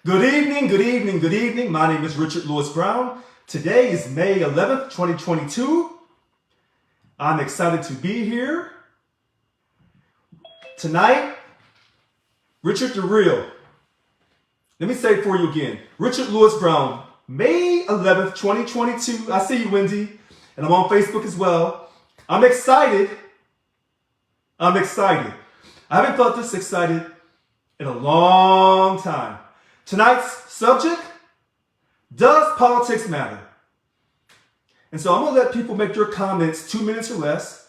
Good evening, good evening, good evening. My name is Richard Lewis Brown. Today is May 11th, 2022. I'm excited to be here. Tonight, Richard the Real. Let me say it for you again. Richard Lewis Brown, May 11th, 2022. I see you, Wendy, and I'm on Facebook as well. I'm excited. I haven't felt this excited in a long time. Tonight's subject, does politics matter? And so I'm going to let people make their comments 2 minutes or less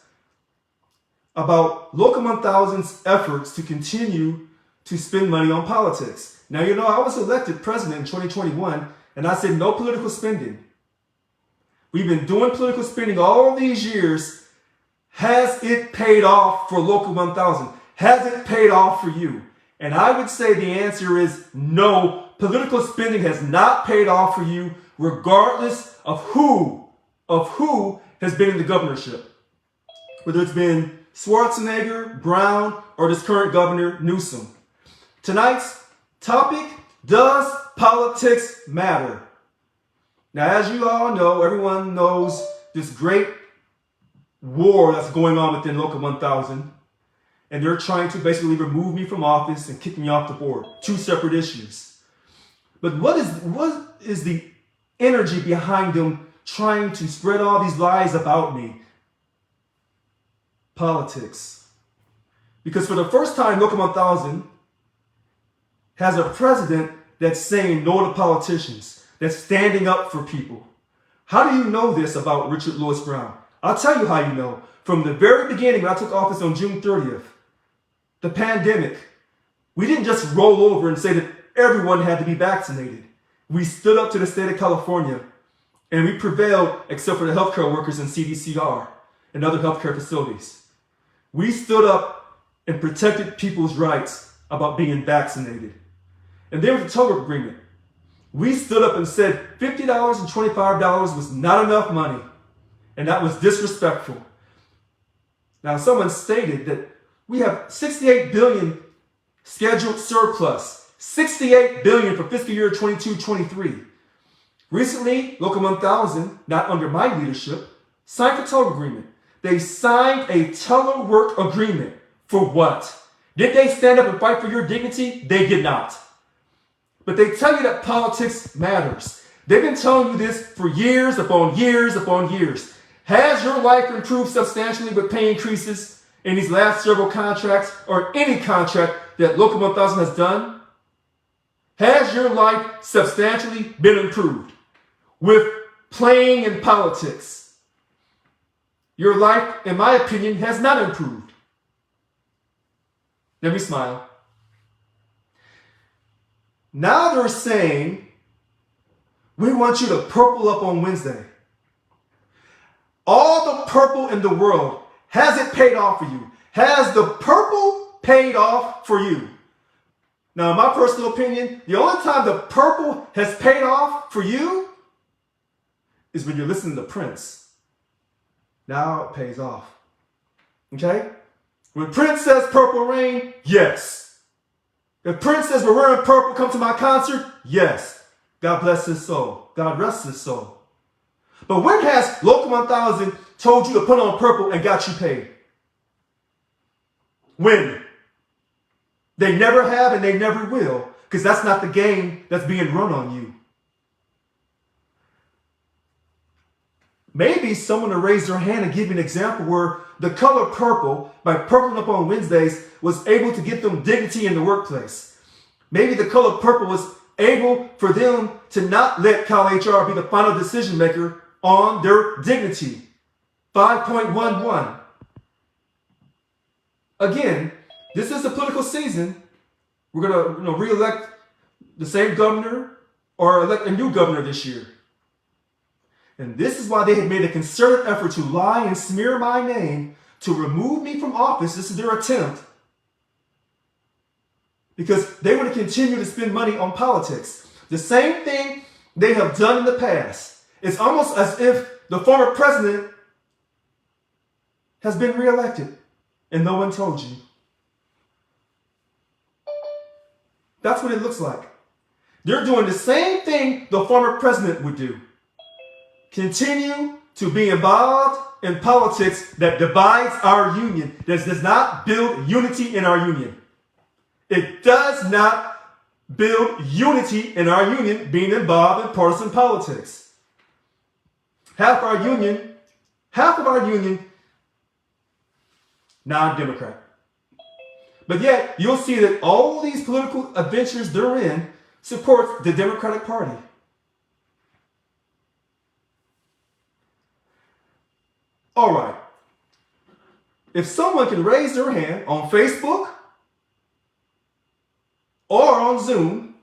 about Local 1000's efforts to continue to spend money on politics. Now, you know, I was elected president in 2021, and I said no political spending. We've been doing political spending all these years. Has it paid off for Local 1000? Has it paid off for you? And I would say the answer is no. Political spending has not paid off for you, regardless of who has been in the governorship. Whether it's been Schwarzenegger, Brown, or this current governor, Newsom. Tonight's topic, does politics matter? Now, as you all know, everyone knows this great war that's going on within Local 1000. And they're trying to basically remove me from office and kick me off the board. Two separate issues. But what is the energy behind them trying to spread all these lies about me? Politics. Because for the first time, Local 1000 has a president that's saying no to politicians, that's standing up for people. How do you know this about Richard Lewis Brown? I'll tell you how you know. From the very beginning, when I took office on June 30th, the pandemic, we didn't just roll over and say that everyone had to be vaccinated. We stood up to the state of California, and we prevailed except for the healthcare workers in CDCR and other healthcare facilities. We stood up and protected people's rights about being vaccinated. And there was the TOGA agreement. We stood up and said $50 and $25 was not enough money, and that was disrespectful. Now, someone stated that we have $68 billion scheduled surplus, $68 billion for fiscal year 22-23. Recently, Local 1000, not under my leadership, signed a TOGA agreement. They signed a telework agreement. For what? Did they stand up and fight for your dignity? They did not. But they tell you that politics matters. They've been telling you this for years upon years upon years. Has your life improved substantially with pay increases in these last several contracts, or any contract that Local 1000 has done? Has your life substantially been improved with playing in politics? Your life, in my opinion, has not improved. Let me smile. Now they're saying, we want you to purple up on Wednesday. All the purple in the world, has it paid off for you? Has the purple paid off for you? Now, in my personal opinion, the only time the purple has paid off for you is when you're listening to Prince. Now it pays off. Okay? When Prince says Purple Rain, yes. If Prince says we're wearing purple, come to my concert, yes. God bless his soul. God rest his soul. But when has Local 1000 told you to put on purple and got you paid? When? They never have and they never will, because that's not the game that's being run on you. Maybe someone will raise their hand and give you an example where the color purple, by purpling up on Wednesdays, was able to get them dignity in the workplace. Maybe the color purple was able for them to not let CalHR be the final decision maker on their dignity. 5.11. Again, this is the political season. We're going to re-elect the same governor or elect a new governor this year. And this is why they have made a concerted effort to lie and smear my name to remove me from office. This is their attempt. Because they want to continue to spend money on politics. The same thing they have done in the past. It's almost as if the former president has been reelected and no one told you. That's what it looks like. They're doing the same thing the former president would do. Continue to be involved in politics that divides our union, that does not build unity in our union. It does not build unity in our union being involved in partisan politics. Half of our union, non-Democrat. But yet, you'll see that all these political adventures they're in supports the Democratic Party. All right. If someone can raise their hand on Facebook or on Zoom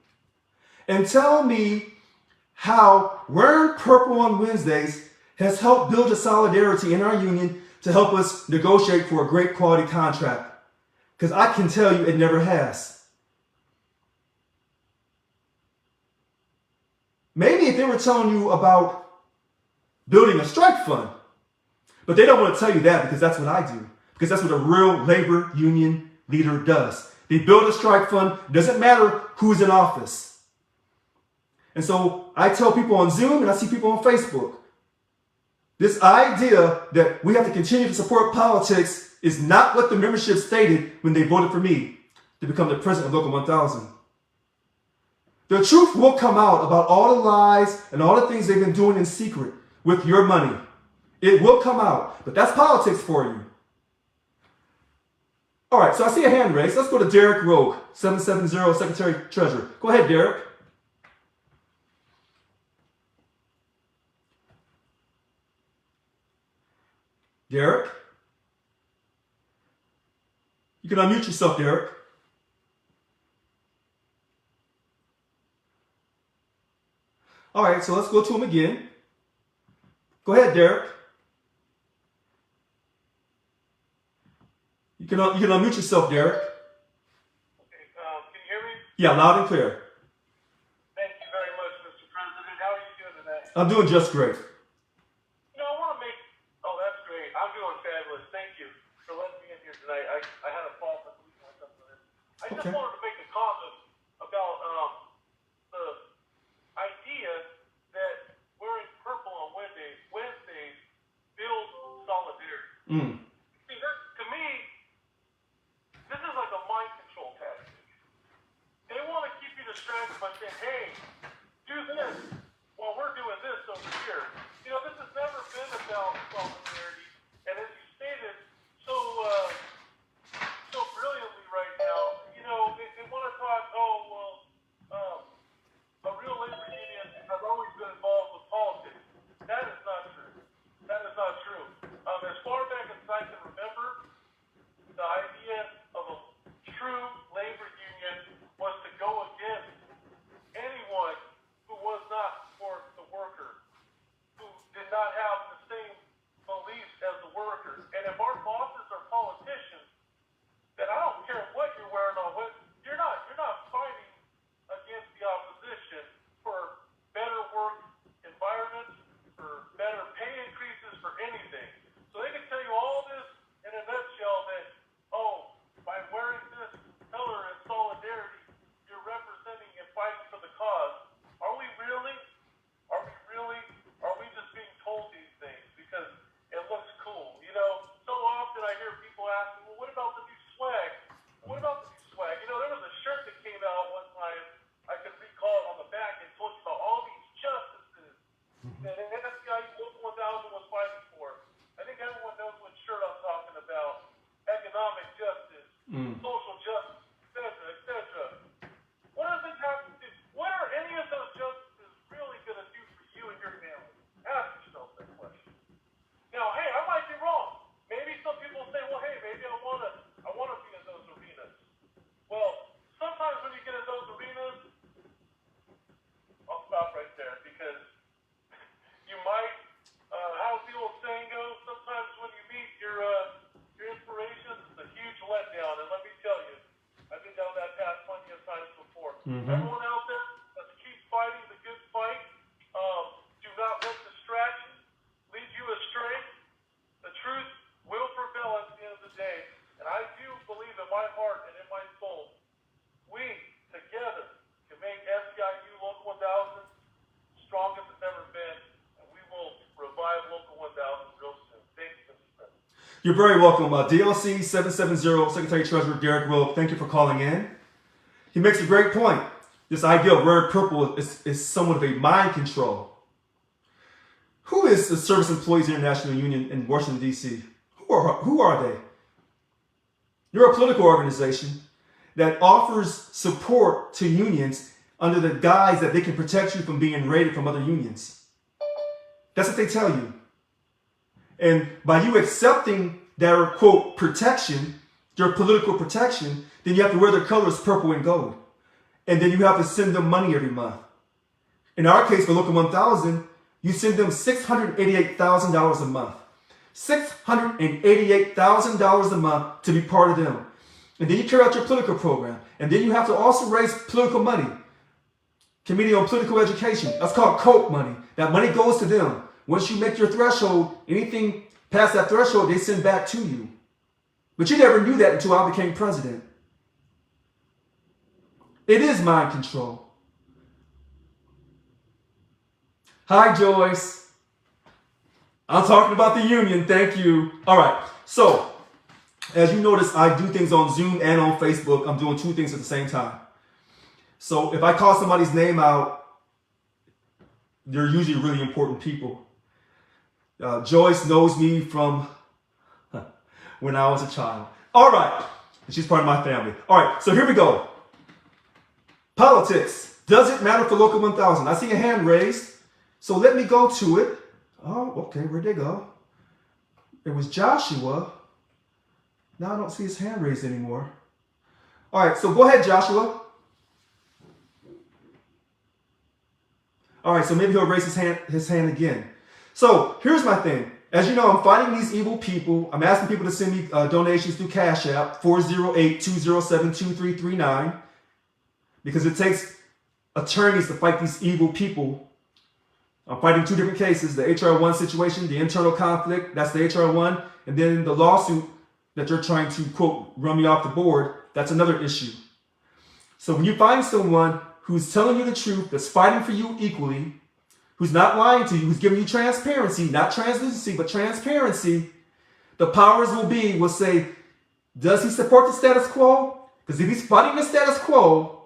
and tell me how wearing purple on Wednesdays has helped build a solidarity in our union to help us negotiate for a great quality contract, because I can tell you it never has. Maybe if they were telling you about building a strike fund, but they don't want to tell you that because that's what I do. Because that's what a real labor union leader does. They build a strike fund. Doesn't matter who's in office. And so I tell people on Zoom and I see people on Facebook, this idea that we have to continue to support politics is not what the membership stated when they voted for me to become the president of Local 1000. The truth will come out about all the lies and all the things they've been doing in secret with your money. It will come out, but that's politics for you. All right, so I see a hand raised. Let's go to Derek Rogue, 770 Secretary Treasurer. Go ahead, Derek. Derek? You can unmute yourself, Derek. All right, so let's go to him again. Go ahead, Derek. You can unmute yourself, Derek. Okay, can you hear me? Yeah, loud and clear. Thank you very much, Mr. President. How are you doing today? I'm doing just great. I want to make... Oh, that's great. I'm doing fabulous. Thank you for letting me in here tonight. I had a fault. I just wanted to make a comment about the idea that wearing purple on Wednesdays builds solidarity. See, to me, this is like a mind control tactic. They want to keep you distracted by saying, hey, do this while we're doing this over here. This has never been about solidarity. And as you stated so brilliantly right now, they want to talk, a real labor union has always been involved with politics. That is not true. That is not true. As far back as I can remember, the idea of a true labor union was to go against anyone who was not for the worker, who did not have the same beliefs as the worker. And if our bosses are politicians, then I don't care what you're wearing on what you're not fighting against the opposition for better work environments, for better pay increases, for anything. So they can tell you all this in a nutshell that, by wearing this color in solidarity, you're representing and fighting for the cause. Are we really? Are we just being told these things because it looks cool? So often I hear people ask me, well, what about the new swag? What about the new swag? There was a shirt that came out one time, I can recall it on the back, and told you about all these justices that NSCIU Local 1000 was fighting for. I think everyone knows what shirt I'm talking about. Economic justice, social justice, etc. What does it have to do? What are any of those justices really going to do for you and your family? Ask yourself that question. Now, hey, I might be wrong. Maybe some people say, well, hey, maybe I want to be in those arenas. Well, sometimes when you get in those arenas, I'll stop right there because you might, how's the old saying go? Sometimes when you meet your inspirations, it's a huge letdown. And let me tell you, I've been down that path plenty of times before. Everyone out there, let's keep fighting the good fight. Do not let distractions lead you astray. The truth will prevail at the end of the day. And I do believe in my heart and in my soul, we together can make SCIU You're very welcome. DLC 770, Secretary Treasurer Derek Rowe, thank you for calling in. He makes a great point. This idea of wearing purple is somewhat of a mind control. Who is the Service Employees International Union in Washington, D.C.? Who are they? You're a political organization that offers support to unions under the guise that they can protect you from being raided from other unions. That's what they tell you. And by you accepting their, quote, protection, their political protection, then you have to wear their colors purple and gold. And then you have to send them money every month. In our case, for Local 1000, you send them $688,000 a month. $688,000 a month to be part of them. And then you carry out your political program. And then you have to also raise political money. Committee on Political Education. That's called COPE money. That money goes to them. Once you make your threshold, anything past that threshold, they send back to you. But you never knew that until I became president. It is mind control. Hi, Joyce. I'm talking about the union. Thank you. All right. So, as you notice, I do things on Zoom and on Facebook. I'm doing two things at the same time. So, if I call somebody's name out, they're usually really important people. Joyce knows me from when I was a child. All right. She's part of my family. All right. So, here we go. Politics. Does it matter for Local 1000? I see a hand raised. So let me go to it. Oh, okay, where'd they go? It was Joshua. Now I don't see his hand raised anymore. All right, so go ahead, Joshua. All right, so maybe he'll raise his hand again. So here's my thing. As you know, I'm fighting these evil people. I'm asking people to send me donations through Cash App, 408-207-2339, because it takes attorneys to fight these evil people. I'm fighting two different cases, the HR 1 situation, the internal conflict, that's the HR 1, and then the lawsuit that they're trying to, quote, run me off the board, that's another issue. So when you find someone who's telling you the truth, that's fighting for you equally, who's not lying to you, who's giving you transparency, not translucency, but transparency, the powers will say, does he support the status quo? Because if he's fighting the status quo,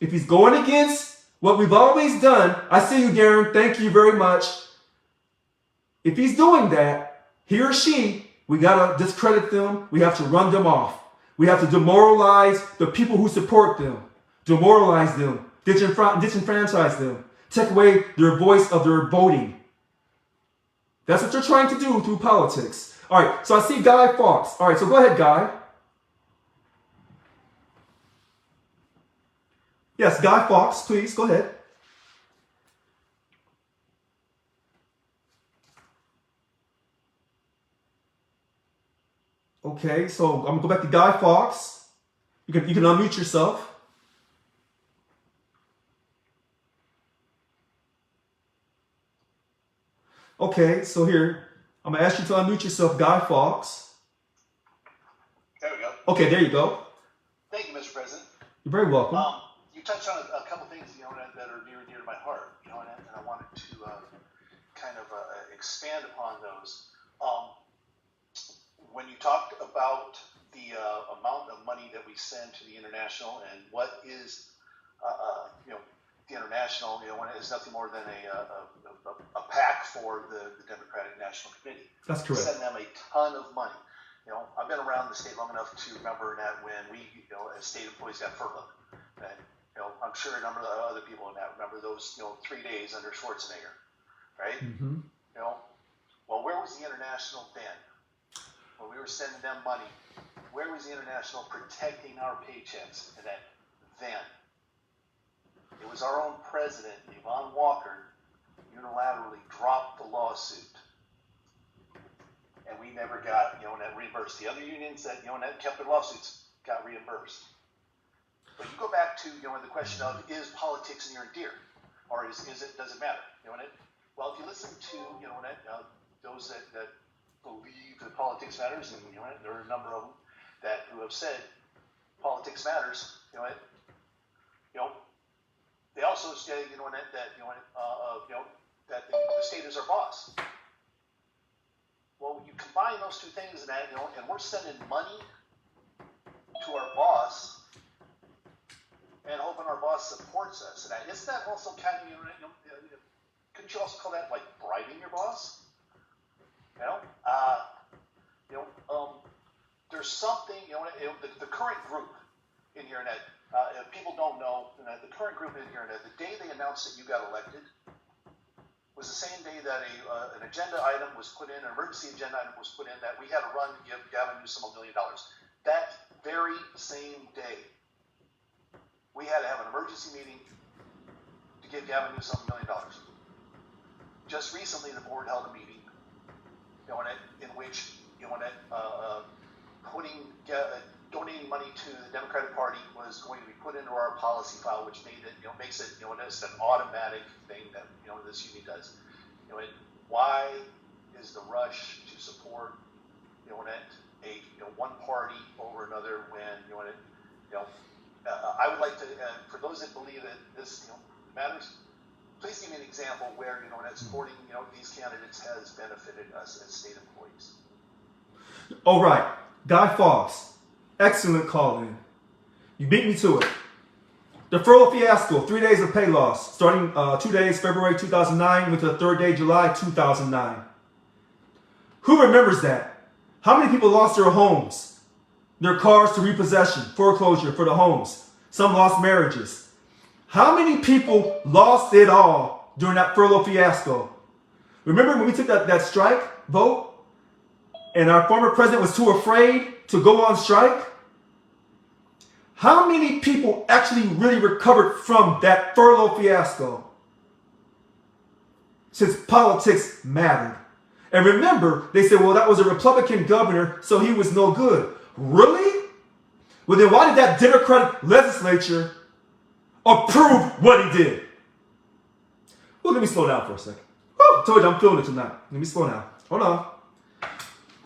if he's going against what we've always done, I see you, Darren, thank you very much. If he's doing that, he or she, we got to discredit them. We have to run them off. We have to demoralize the people who support them, demoralize them, disenfranchise them, take away their voice of their voting. That's what they're trying to do through politics. All right, so I see Guy Fawkes. All right, so go ahead, Guy. Yes, Guy Fawkes, please, go ahead. Okay, so I'm going to go back to Guy Fawkes. You can unmute yourself. Okay, so here, I'm going to ask you to unmute yourself, Guy Fawkes. There we go. Okay, there you go. Thank you, Mr. President. You're very welcome. You touched on a couple things, that are near and dear to my heart, and I wanted to expand upon those. When you talked about the amount of money that we send to the international, and what is, the international, when it is nothing more than a PAC for the Democratic National Committee. That's correct. We send them a ton of money. I've been around the state long enough to remember that when we, as state employees got furloughed, and I'm sure a number of other people in that remember those, 3 days under Schwarzenegger, right? Mm-hmm. Well, where was the international then? When we were sending them money, where was the international protecting our paychecks? And then it was our own president, Yvonne Walker, unilaterally dropped the lawsuit, and we never got, that reimbursed. The other unions that, that kept their lawsuits got reimbursed. But you go back to, the question of, is politics near and dear, or does it matter? Well, if you listen to, those that believe that politics matters, and there are a number of them who have said politics matters. They also say, that the state is our boss. Well, you combine those two things, and and we're sending money to our boss and hoping our boss supports us. And isn't that also kind of, couldn't you also call that like bribing your boss? There's something, the current group in HereNet, if people don't know, the current group in HereNet, the day they announced that you got elected was the same day that an agenda item was put in, an emergency agenda item was put in, that we had to run to give Gavin Newsom $1 million. That very same day, we had to have an emergency meeting to give Gavin Newsom $1 million. Just recently, the board held a meeting, in which, donating money to the Democratic Party was going to be put into our policy file, which makes it, it's an automatic thing that, this union does. Why is the rush to support, one party over another when, I would like to, for those that believe that this, matters, please give me an example where, that supporting, these candidates has benefited us as state employees. All right, Guy Fawkes, excellent call in. You beat me to it. The furlough fiasco, 3 days of pay loss, starting 2 days, February 2009, with the third day, July 2009. Who remembers that? How many people lost their homes, their cars to repossession, foreclosure for the homes? Some lost marriages. How many people lost it all during that furlough fiasco? Remember when we took that strike vote and our former president was too afraid to go on strike? How many people actually really recovered from that furlough fiasco? Since politics mattered. And remember, they said, well, that was a Republican governor, so he was no good. Really? Well, then why did that Democratic legislature approve what he did? Well, let me slow down for a second. Woo, told you I'm feeling it tonight. Let me slow down. Hold on.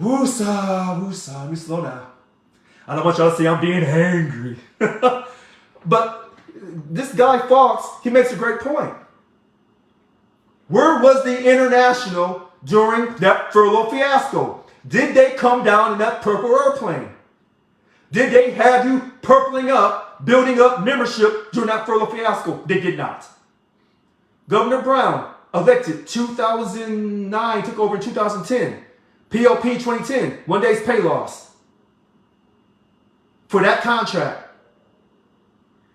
Woosah, woosah. Let me slow down. I don't want y'all to say I'm being angry. But this Guy Fawkes, he makes a great point. Where was the International during that furlough fiasco? Did they come down in that purple airplane? Did they have you purpling up, building up membership during that furlough fiasco? They did not. Governor Brown, elected 2009, took over in 2010. PLP 2010, 1 day's pay loss for that contract.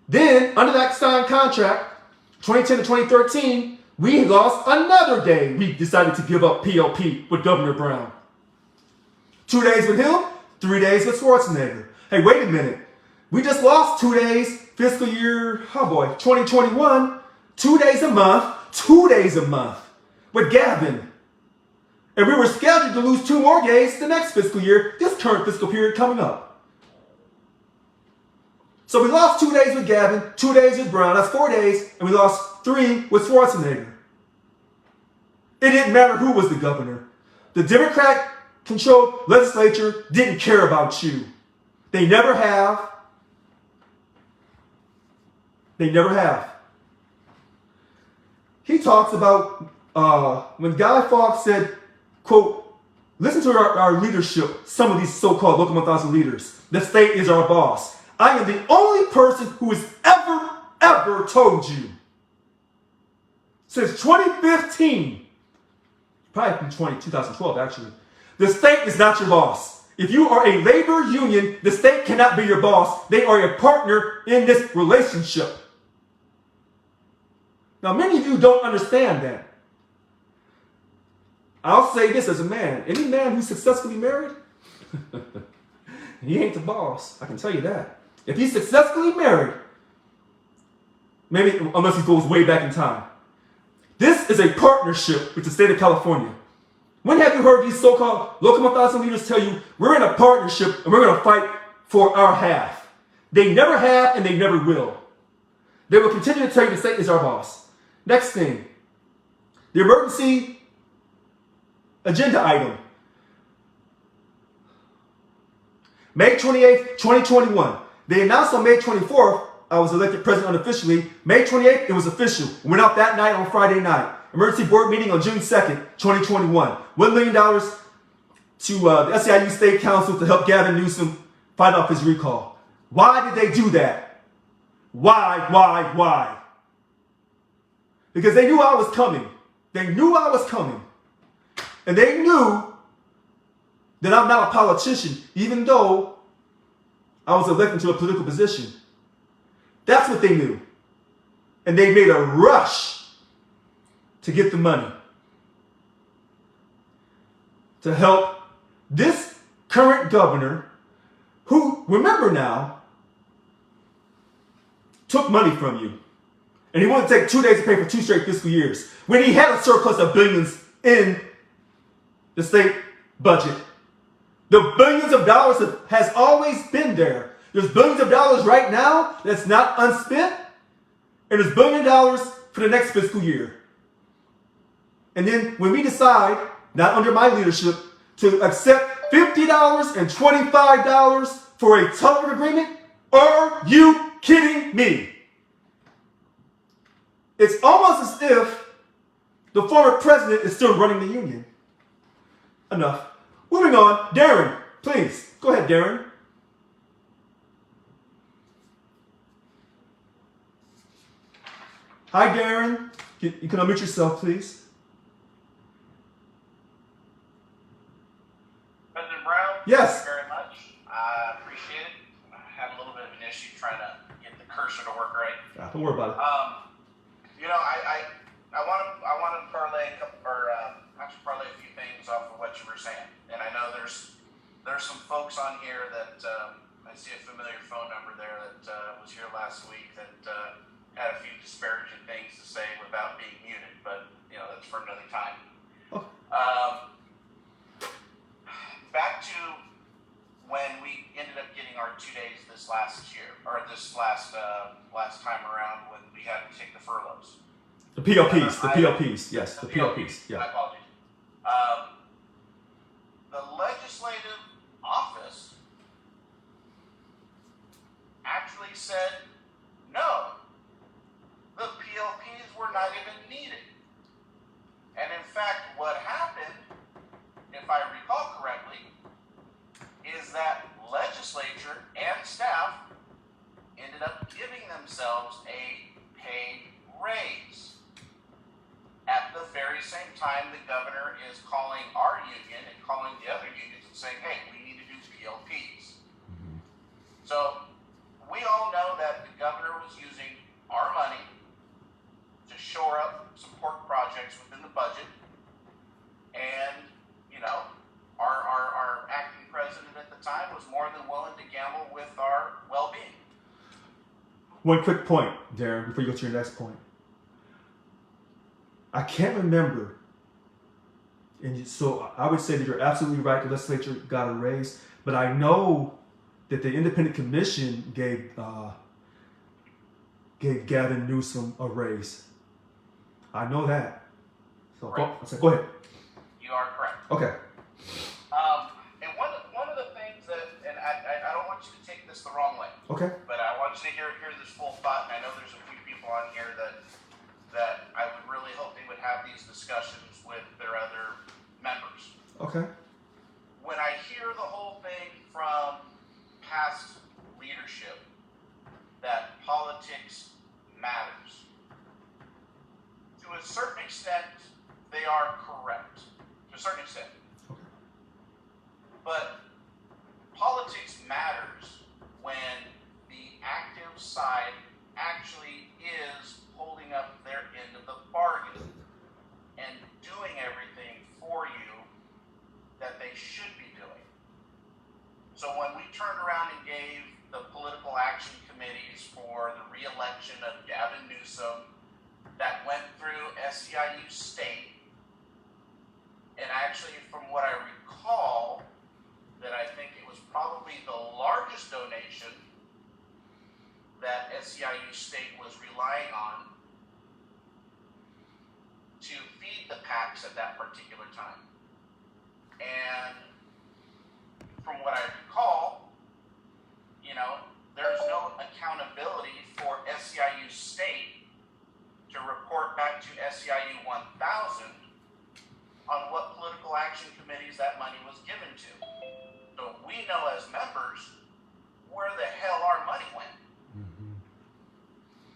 Then, under that signed contract, 2010 to 2013, we lost another day. We decided to give up PLP with Governor Brown. 2 days with him, 3 days with Schwarzenegger. Hey, wait a minute. We just lost 2 days, fiscal year, 2021, 2 days a month with Gavin. And we were scheduled to lose 2 more days the next fiscal year, this current fiscal period coming up. So we lost 2 days with Gavin, 2 days with Brown, that's 4 days, and we lost 3 with Schwarzenegger. It didn't matter who was the governor. The Democrat-controlled legislature didn't care about you. They never have. They never have. He talks about when Guy Fawkes said, quote, listen to our leadership, some of these so-called Local 1000 leaders. The state is our boss. I am the only person who has ever told you since 2015, probably from 2012 actually, the state is not your boss. If you are a labor union, the state cannot be your boss. They are a partner in this relationship. Now, many of you don't understand that. I'll say this as a man. Any man who's successfully married, he ain't the boss. I can tell you that. If he's successfully married, maybe unless he goes way back in time, this is a partnership with the state of California. When have you heard these so-called Local 1000 leaders tell you, we're in a partnership and we're going to fight for our half? They never have and they never will. They will continue to tell you the state is our boss. Next thing, the emergency agenda item. May 28th, 2021. They announced on May 24th, I was elected president unofficially. May 28th, it was official. Went out that night on Friday night. Emergency board meeting on June 2nd, 2021. $1 million to the SEIU State Council to help Gavin Newsom fight off his recall. Why did they do that? Why? Because they knew I was coming. They knew I was coming. And they knew that I'm not a politician, even though I was elected to a political position. That's what they knew. And they made a rush to get the money to help this current governor, who, remember now, took money from you. And he wanted to take 2 days to pay for 2 straight fiscal years when he had a surplus of billions in the state budget. The billions of dollars has always been there. There's billions of dollars right now that's not unspent, and there's $1 billion for the next fiscal year. And then when we decide, not under my leadership, to accept $50 and $25 for a telephone agreement, are you kidding me? It's almost as if the former president is still running the union. Enough. Moving on. Darren, please. Go ahead, Darren. Hi, Darren. You can unmute yourself, please. President Brown? Yes. Thank you very much. I appreciate it. I had a little bit of an issue trying to get the cursor to work right. Don't worry about it. I want to parlay a few things off of what you were saying. And I know there's some folks on here that I see a familiar phone number there that was here last week that had a few disparaging things to say without being muted, but that's for another time. Oh. Back to when we ended up getting our 2 days this last year, or this last time around when we had to take the furloughs. The PLPs, yes, the PLPs, yeah. My apologies. The legislative office actually said no. The PLPs were not even needed. And in fact, what happened, if I recall correctly, is that legislature and staff ended up giving themselves a paid raise. At the very same time, the governor is calling our union and calling the other unions and saying, hey, we need to do PLPs. Mm-hmm. So we all know that the governor was using our money to shore up some important projects within the budget. And, our acting president at the time was more than willing to gamble with our well-being. One quick point, Darren, before you go to your next point. I can't remember, and so I would say that you're absolutely right, the legislature got a raise, but I know that the independent commission gave Gavin Newsom a raise. I know that. So go ahead. You are correct. Okay. And one of the things that, and I don't want you to take this the wrong way. Okay. But I want you to hear this full thought, and I know there's a few people on here that I would really hope they would have these discussions with their other members. Okay. When I hear the whole thing from past leadership that politics matters, to a certain extent, they are correct. To a certain extent. Okay. But politics matters when the active side actually is holding up their end of the bargain and doing everything for you that they should be doing. So when we turned around and gave the political action committees for the re-election of Gavin Newsom, that went through SEIU State, and actually from what I recall, that I think it was probably the largest donation that SEIU State was relying on to feed the PACs at that particular time. And from what I recall, there's no accountability for SEIU State to report back to SEIU 1000 on what political action committees that money was given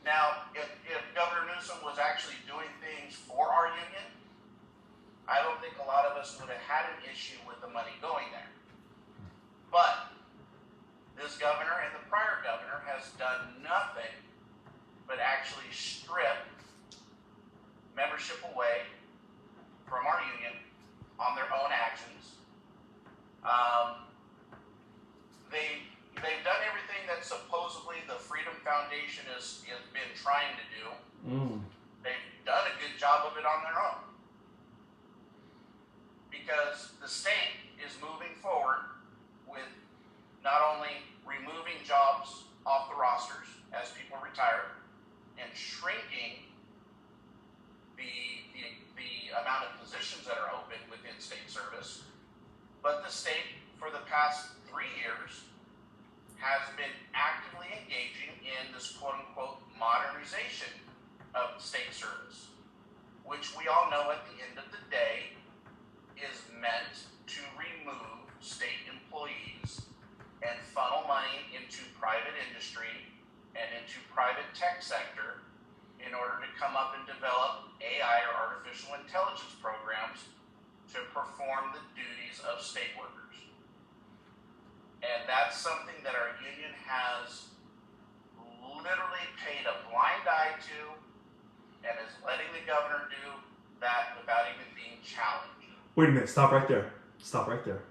Now, if Governor Newsom was actually doing things for our union, I don't think a lot of us would have had an issue with the money going there. But this governor and the prior governor has done nothing but actually strip membership away from our union on their own actions. They've done everything that supposedly the Freedom Foundation has been trying to do. They've done a good job of it on their own. Because the state is moving forward with not only removing jobs off the rosters as people retire and shrinking the amount of positions that are open within state service, but the state for the past 3 years has been actively engaging in this quote-unquote modernization of state service, which we all know at the end of the day is meant to remove state employees and funnel money into private industry and into private tech sector in order to come up and develop AI or artificial intelligence programs to perform the duties of state workers. And that's something that our union has literally paid a blind eye to and is letting the governor do that without even being challenged. Wait a minute. Stop right there. Stop right there.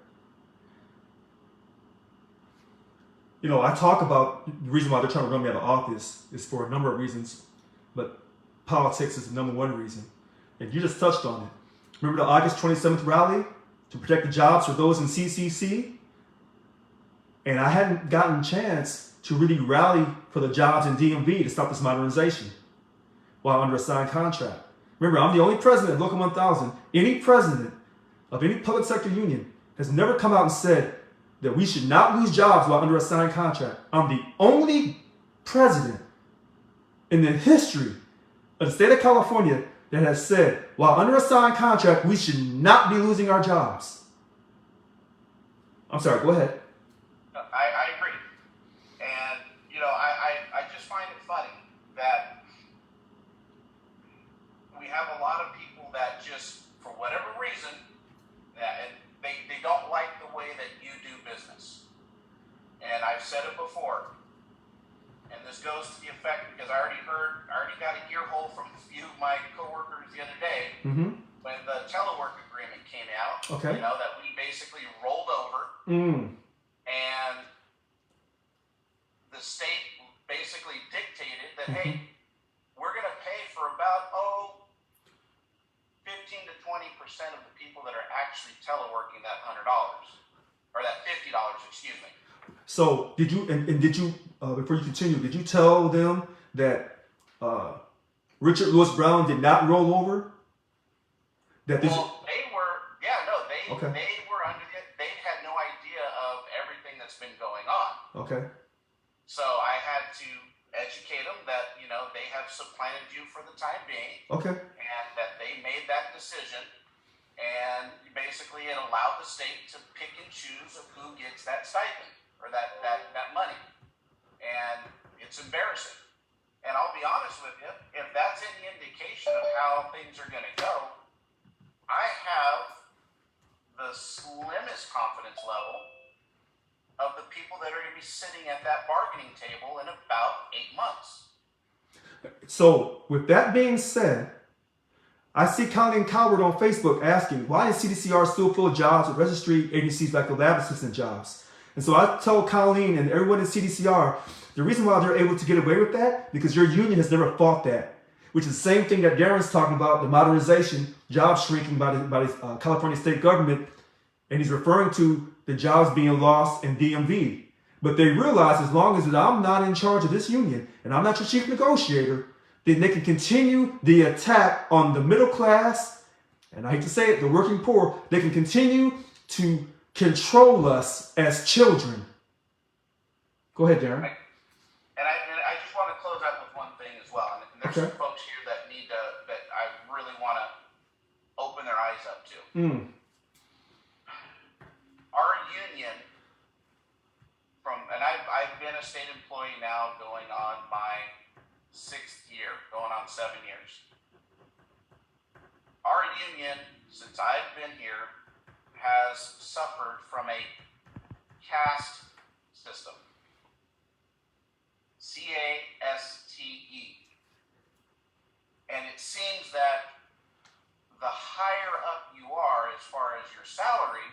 You know, I talk about the reason why they're trying to run me out of office is for a number of reasons, but politics is the number one reason. And you just touched on it. Remember the August 27th rally to protect the jobs for those in CCC? And I hadn't gotten a chance to really rally for the jobs in DMV to stop this modernization while under a signed contract. Remember, I'm the only president of Local 1000. Any president of any public sector union has never come out and said that we should not lose jobs while under a signed contract. I'm the only president in the history of the state of California that has said, while under a signed contract, we should not be losing our jobs. I'm sorry, go ahead. I agree. And, you know, I just find it funny that we have a lot of people that just, for whatever reason, and they don't like the way that you do business. And I've said it before, and this goes to the effect because I already got a ear hole from a few of my coworkers the other day when the telework agreement came out. Okay. You know, that we basically rolled over and the state basically dictated that, hey, we're going to pay for about 15 to 20% of the people that are actually teleworking that $100 or that $50, excuse me. So did you, and did you, before you continue, did you tell them that Richard Lewis Brown did not roll over? That this. Well, they were, Okay. they were under they had no idea of everything that's been going on. Okay. So I had to educate them that, you know, they have supplanted you for the time being. Okay. And that they made that decision, and basically it allowed the state to pick and choose of who gets that stipend or that money. And it's embarrassing. And I'll be honest with you, if that's any indication of how things are going to go, I have the slimmest confidence level of the people that are going to be sitting at that bargaining table in about 8 months. So with that being said, I see Colleen Coward on Facebook asking, why is CDCR still full of jobs with registry agencies like the lab assistant jobs? And so I told Colleen and everyone in CDCR, the reason why they're able to get away with that, because your union has never fought that, which is the same thing that Darren's talking about, the modernization, job shrinking by the California state government, and he's referring to the jobs being lost in DMV. But they realize as long as I'm not in charge of this union, and I'm not your chief negotiator, then they can continue the attack on the middle class, and I hate to say it, the working poor. They can continue to control us as children. Go ahead, Darren. And I just want to close out with one thing as well. And there's Okay. some folks here that that I really want to open their eyes up to. Our union, and I've been a state employee now going on my 6th going on 7 years. Our union, since I've been here, has suffered from a caste system. CASTE. And it seems that the higher up you are as far as your salary,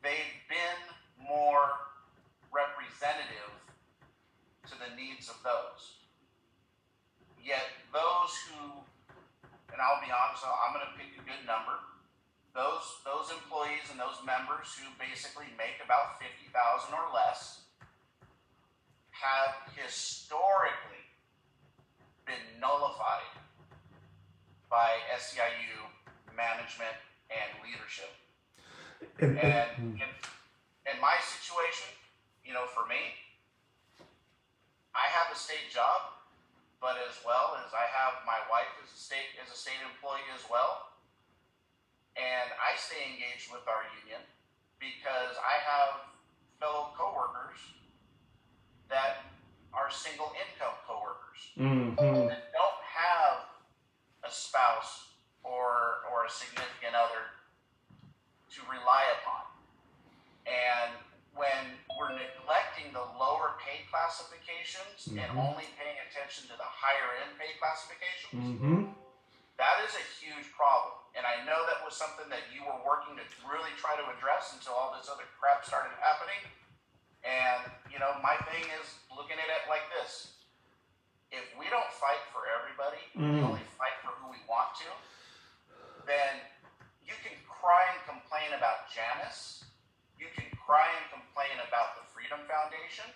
they've been more representative to the needs of those. Yet those who, and I'll be honest, I'm going to pick a good number, those employees and those members who basically make about $50,000 or less have historically been nullified by SEIU management and leadership. And in my situation, for me, I have a state job, but as well as I have my wife as a state employee as well. And I stay engaged with our union because I have fellow coworkers that are single income coworkers that don't have a spouse or a significant other to rely upon. And when we're neglecting the lower pay classifications and only paying attention to the higher end pay classifications, that is a huge problem. And I know that was something that you were working to really try to address until all this other crap started happening. And, my thing is looking at it like this. If we don't fight for everybody, we only fight for who we want to, then you can cry and complain about Janus. You can cry and complain about the Freedom Foundation.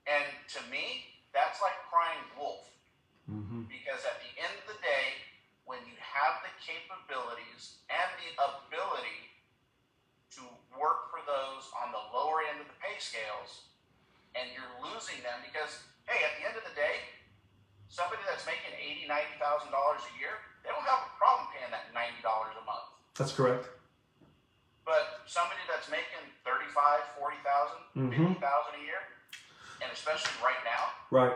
And to me, that's like crying wolf. Because at the end of the day, when you have the capabilities and the ability to work for those on the lower end of the pay scales, and you're losing them because, hey, at the end of the day, somebody that's making $80,000, $90,000 a year, they don't have a problem paying that $90 a month. That's correct. But somebody that's making $35,000, $40,000, $50,000 a year, and especially right now, Right.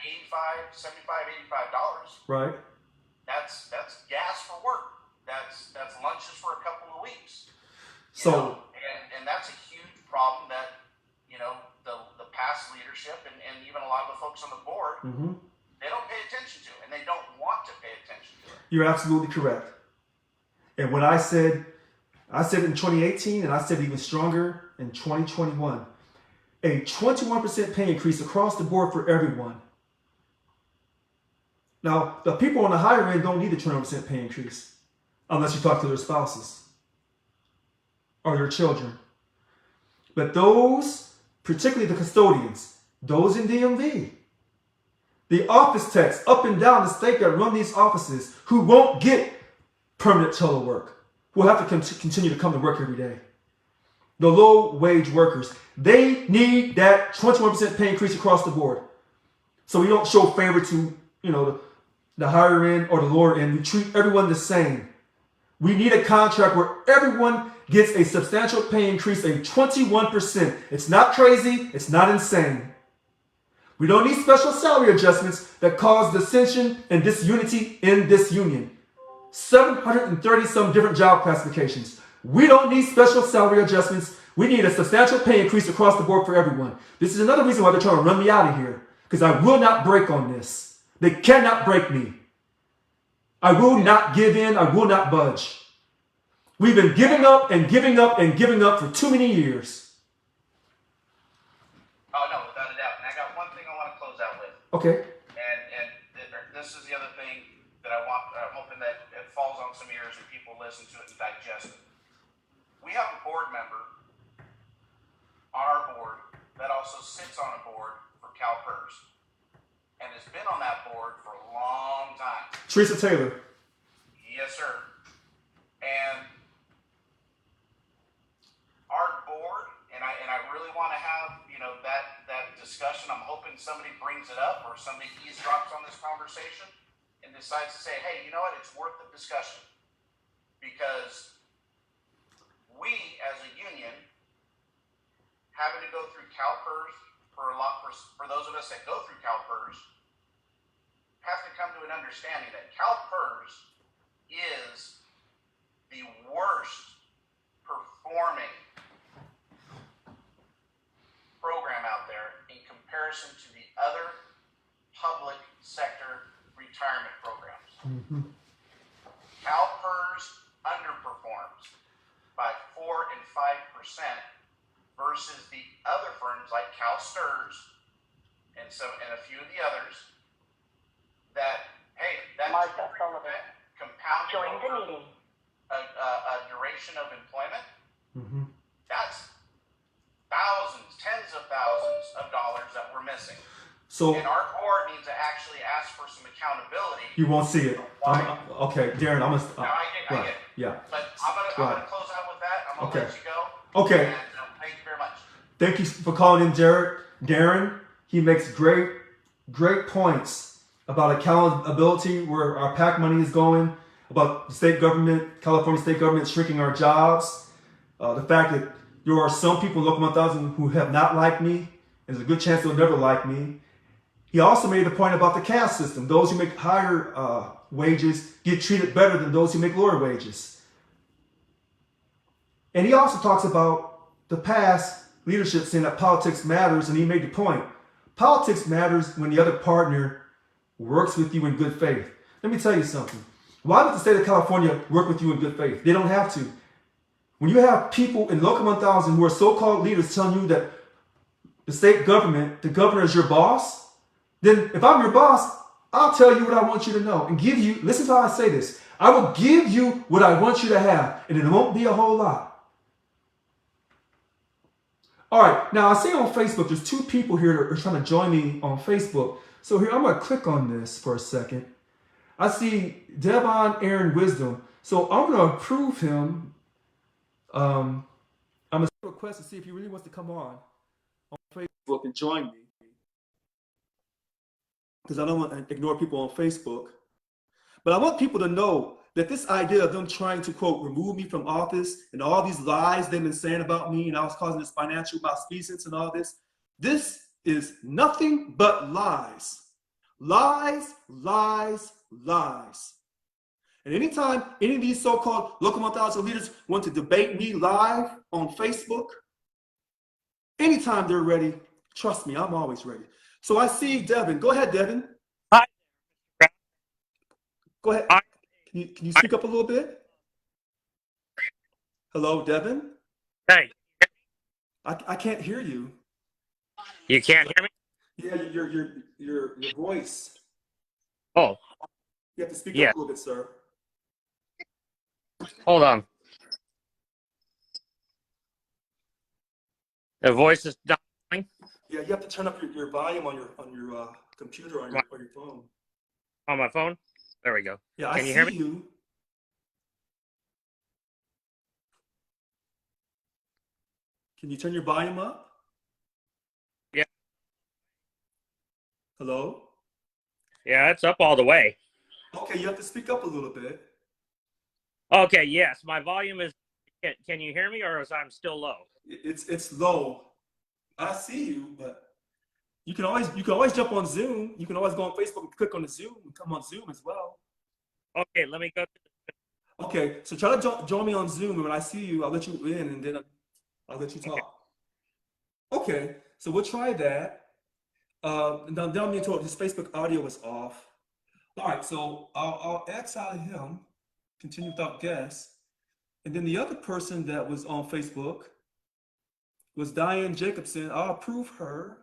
$85, $75, $85, Right. that's gas for work. That's lunches for a couple of weeks. And that's a huge problem that the past leadership and even a lot of the folks on the board they don't pay attention to, and they don't want to pay attention to it. You're absolutely correct. And when I said it in 2018, and I said it even stronger in 2021, a 21% pay increase across the board for everyone. Now, the people on the higher end don't need a 21% pay increase unless you talk to their spouses or their children. But those, particularly the custodians, those in DMV, the office techs up and down the state that run these offices who won't get permanent telework, who will have to continue to come to work every day. The low-wage workers, they need that 21% pay increase across the board. So we don't show favor to, the higher end or the lower end. We treat everyone the same. We need a contract where everyone gets a substantial pay increase, a 21%. It's not crazy. It's not insane. We don't need special salary adjustments that cause dissension and disunity in this union. 730 some different job classifications. We don't need special salary adjustments. We need a substantial pay increase across the board for everyone. This is another reason why they're trying to run me out of here, because I will not break on this. They cannot break me. I will not give in. I will not budge. We've been giving up and giving up and giving up for too many years. Oh, no, without a doubt. And I got one thing I want to close out with. Okay. And this is the other thing that I'm hoping that it falls on some ears and people listen to it and digest it. We have a board member on our board that also sits on a board for CalPERS and has been on that board for a long time. Teresa Taylor. Yes, sir. And our board, and I really want to have that discussion. I'm hoping somebody brings it up or somebody eavesdrops on this conversation and decides to say, hey, you know what, it's worth the discussion. Because we, as a union, having to go through CalPERS for those of us that go through CalPERS, understanding that CalPERS is the worst performing program out there in comparison to the other public sector retirement programs. CalPERS underperforms by 4 and 5% versus the other firms like CalSTRS and a few of the others that, hey, that's Martha Sullivan compounding joined the over meeting. a duration of employment. Mm-hmm. That's thousands, tens of thousands of dollars that we're missing. So And our board needs to actually ask for some accountability. you won't see it. Why? Okay, Darren, I'm gonna. No, I get it. Yeah. But I'm gonna close out with that. I'm gonna Okay. let you go. Okay. And thank you very much. Thank you for calling in, Darren. He makes great points about accountability, where our PAC money is going, about the state government, California state government shrinking our jobs, the fact that there are some people in Local 1000 who have not liked me, and there's a good chance they'll never like me. He also made the point about the caste system. Those who make higher wages get treated better than those who make lower wages. And he also talks about the past leadership saying that politics matters, and he made the point. Politics matters when the other partner works with you in good faith. Let me tell you something. Why would the state of California work with you in good faith? They don't have to. When you have people in Local 1000 who are so-called leaders telling you that the state government, the governor is your boss, then if I'm your boss, I'll tell you what I want you to know and give you, listen to how I say this, I will give you what I want you to have, and it won't be a whole lot. All right, now I see on Facebook, there's 2 people here that are trying to join me on Facebook. So here, I'm gonna click on this for a second. I see Devon Aaron Wisdom. So I'm gonna approve him. I'm gonna request to see if he really wants to come on Facebook and join me. Because I don't want to ignore people on Facebook. But I want people to know that this idea of them trying to, quote, remove me from office and all these lies they've been saying about me and I was causing this financial malfeasance and all this is nothing but lies. Lies, lies, lies. And anytime any of these so-called Local 1000 leaders want to debate me live on Facebook, anytime they're ready, trust me, I'm always ready. So I see Devin. Go ahead, Devin. Hi. Go ahead. Hi. Can you speak up a little bit? Hello, Devin? Hey, I can't hear you. you can't hear me? Yeah, your voice. Oh, You have to speak Yeah. up a little bit, sir. hold on. The voice is dying. Yeah, you have to turn up your volume on your computer or your phone. On my phone. There we go. Yeah, Can I you see hear me? you. Can you turn your volume up? Yeah. Hello? Yeah, it's up all the way. Okay, you have to speak up a little bit. Okay, yes, my volume is. Can you hear me, or is I'm still low? It's low. I see you, but you can always jump on Zoom. You can always go on Facebook and click on the Zoom and come on Zoom as well. Okay, let me go. Okay, so try to join me on Zoom, and when I see you, I'll let you in, and then I'll let you talk. Okay, so we'll try that. Now, down me told his Facebook audio was off. All right, so I'll X out of him, continue without guest. And then the other person that was on Facebook was Diane Jacobson. I'll approve her.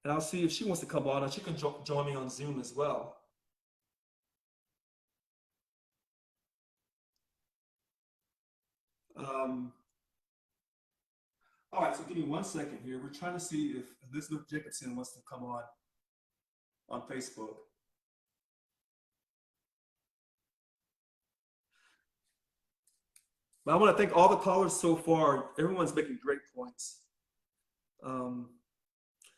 And I'll see if she wants to come on, and she can join me on Zoom as well. All right, so give me 1 second here. We're trying to see if Elizabeth Jacobson wants to come on Facebook. But I want to thank all the callers so far. Everyone's making great points. Oh,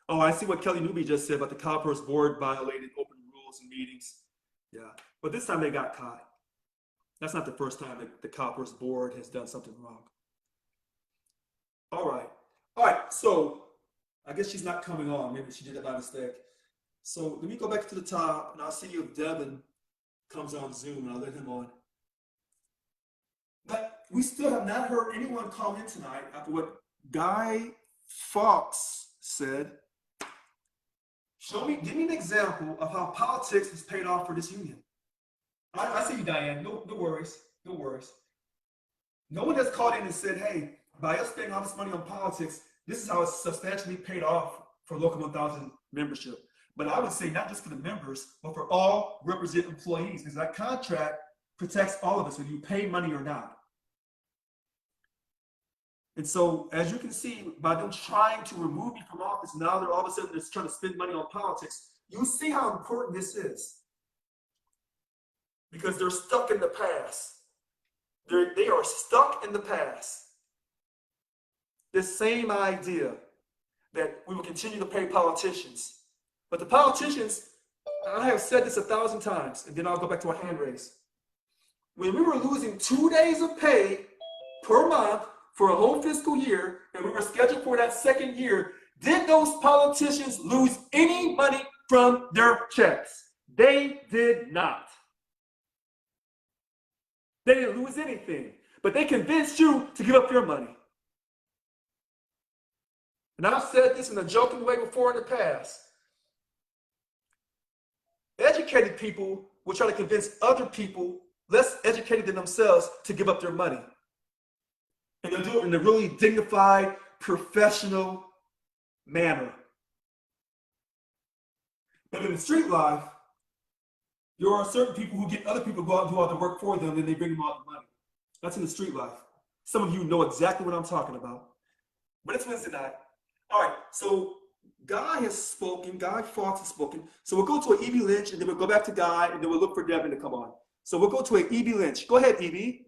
I see what Kelly Newby just said about the CalPERS board violated open rules in meetings. Yeah, but this time they got caught. That's not the first time that the CalPERS board has done something wrong. All right, so I guess she's not coming on. Maybe she did it by mistake. So let me go back to the top, and I'll see if Devin comes on Zoom, and I'll let him on. But we still have not heard anyone comment tonight after what Guy Fawkes said. Give me an example of how politics has paid off for this union. I see you, Diane. No worries. No worries. No one has called in and said, hey, by us spending all this money on politics, this is how it's substantially paid off for Local 1000 membership. But I would say not just for the members, but for all represent employees, because that contract protects all of us, whether you pay money or not. And so, as you can see, by them trying to remove me from office, now they're all of a sudden just trying to spend money on politics. You see how important this is. Because they're stuck in the past. They are stuck in the past. This same idea that we will continue to pay politicians. But the politicians, I have said this 1,000 times, and then I'll go back to a hand raise. When we were losing 2 days of pay per month for a whole fiscal year, and we were scheduled for that second year, did those politicians lose any money from their checks? They did not. They didn't lose anything, but they convinced you to give up your money. And I've said this in a joking way before in the past. Educated people will try to convince other people less educated than themselves to give up their money. And they'll do it in a really dignified, professional manner. But in the street life, there are certain people who get other people to go out and do all the work for them, and then they bring them all the money. That's in the street life. Some of you know exactly what I'm talking about. But it's Wednesday night. All right, so Guy has spoken. Guy Fawkes has spoken. So we'll go to an E.B. Lynch, and then we'll go back to Guy, and then we'll look for Devin to come on. So we'll go to an E.B. Lynch. Go ahead, E.B.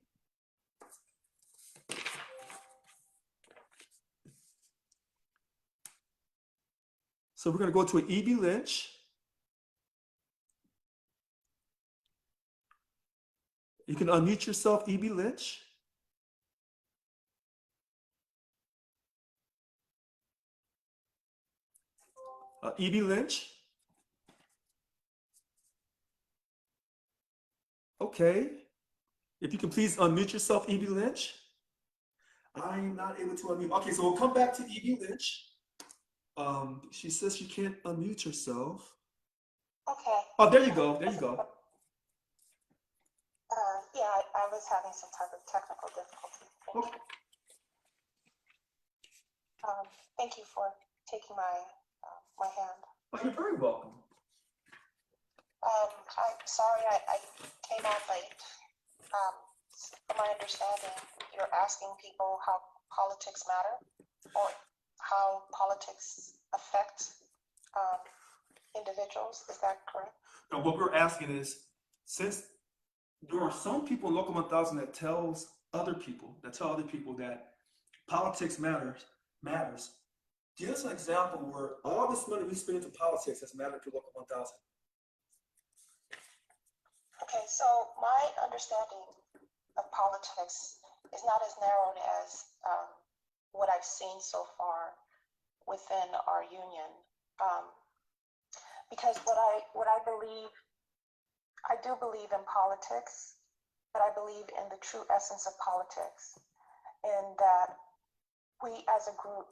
So we're going to go to an E.B. Lynch. You can unmute yourself, E.B. Lynch. E.B. Lynch. Okay. If you can please unmute yourself, E.B. Lynch. I'm not able to unmute. Okay, so we'll come back to E.B. Lynch. She says she can't unmute herself. Okay. Oh, there you go. There you go. Yeah, I was having some type of technical difficulty. Okay. Thank you for taking my hand. Oh, you're very welcome. I'm sorry I came on late. From my understanding, you're asking people how politics matter or how politics affect individuals. Is that correct? Now, what we're asking is, since there are some people in Local 1000 that tell other people that politics matters, give us an example where all this money we spend into politics has mattered to Local 1000. Okay, so my understanding of politics is not as narrowed as what I've seen so far within our union, because what I believe, I do believe in politics, but I believe in the true essence of politics, in that we as a group,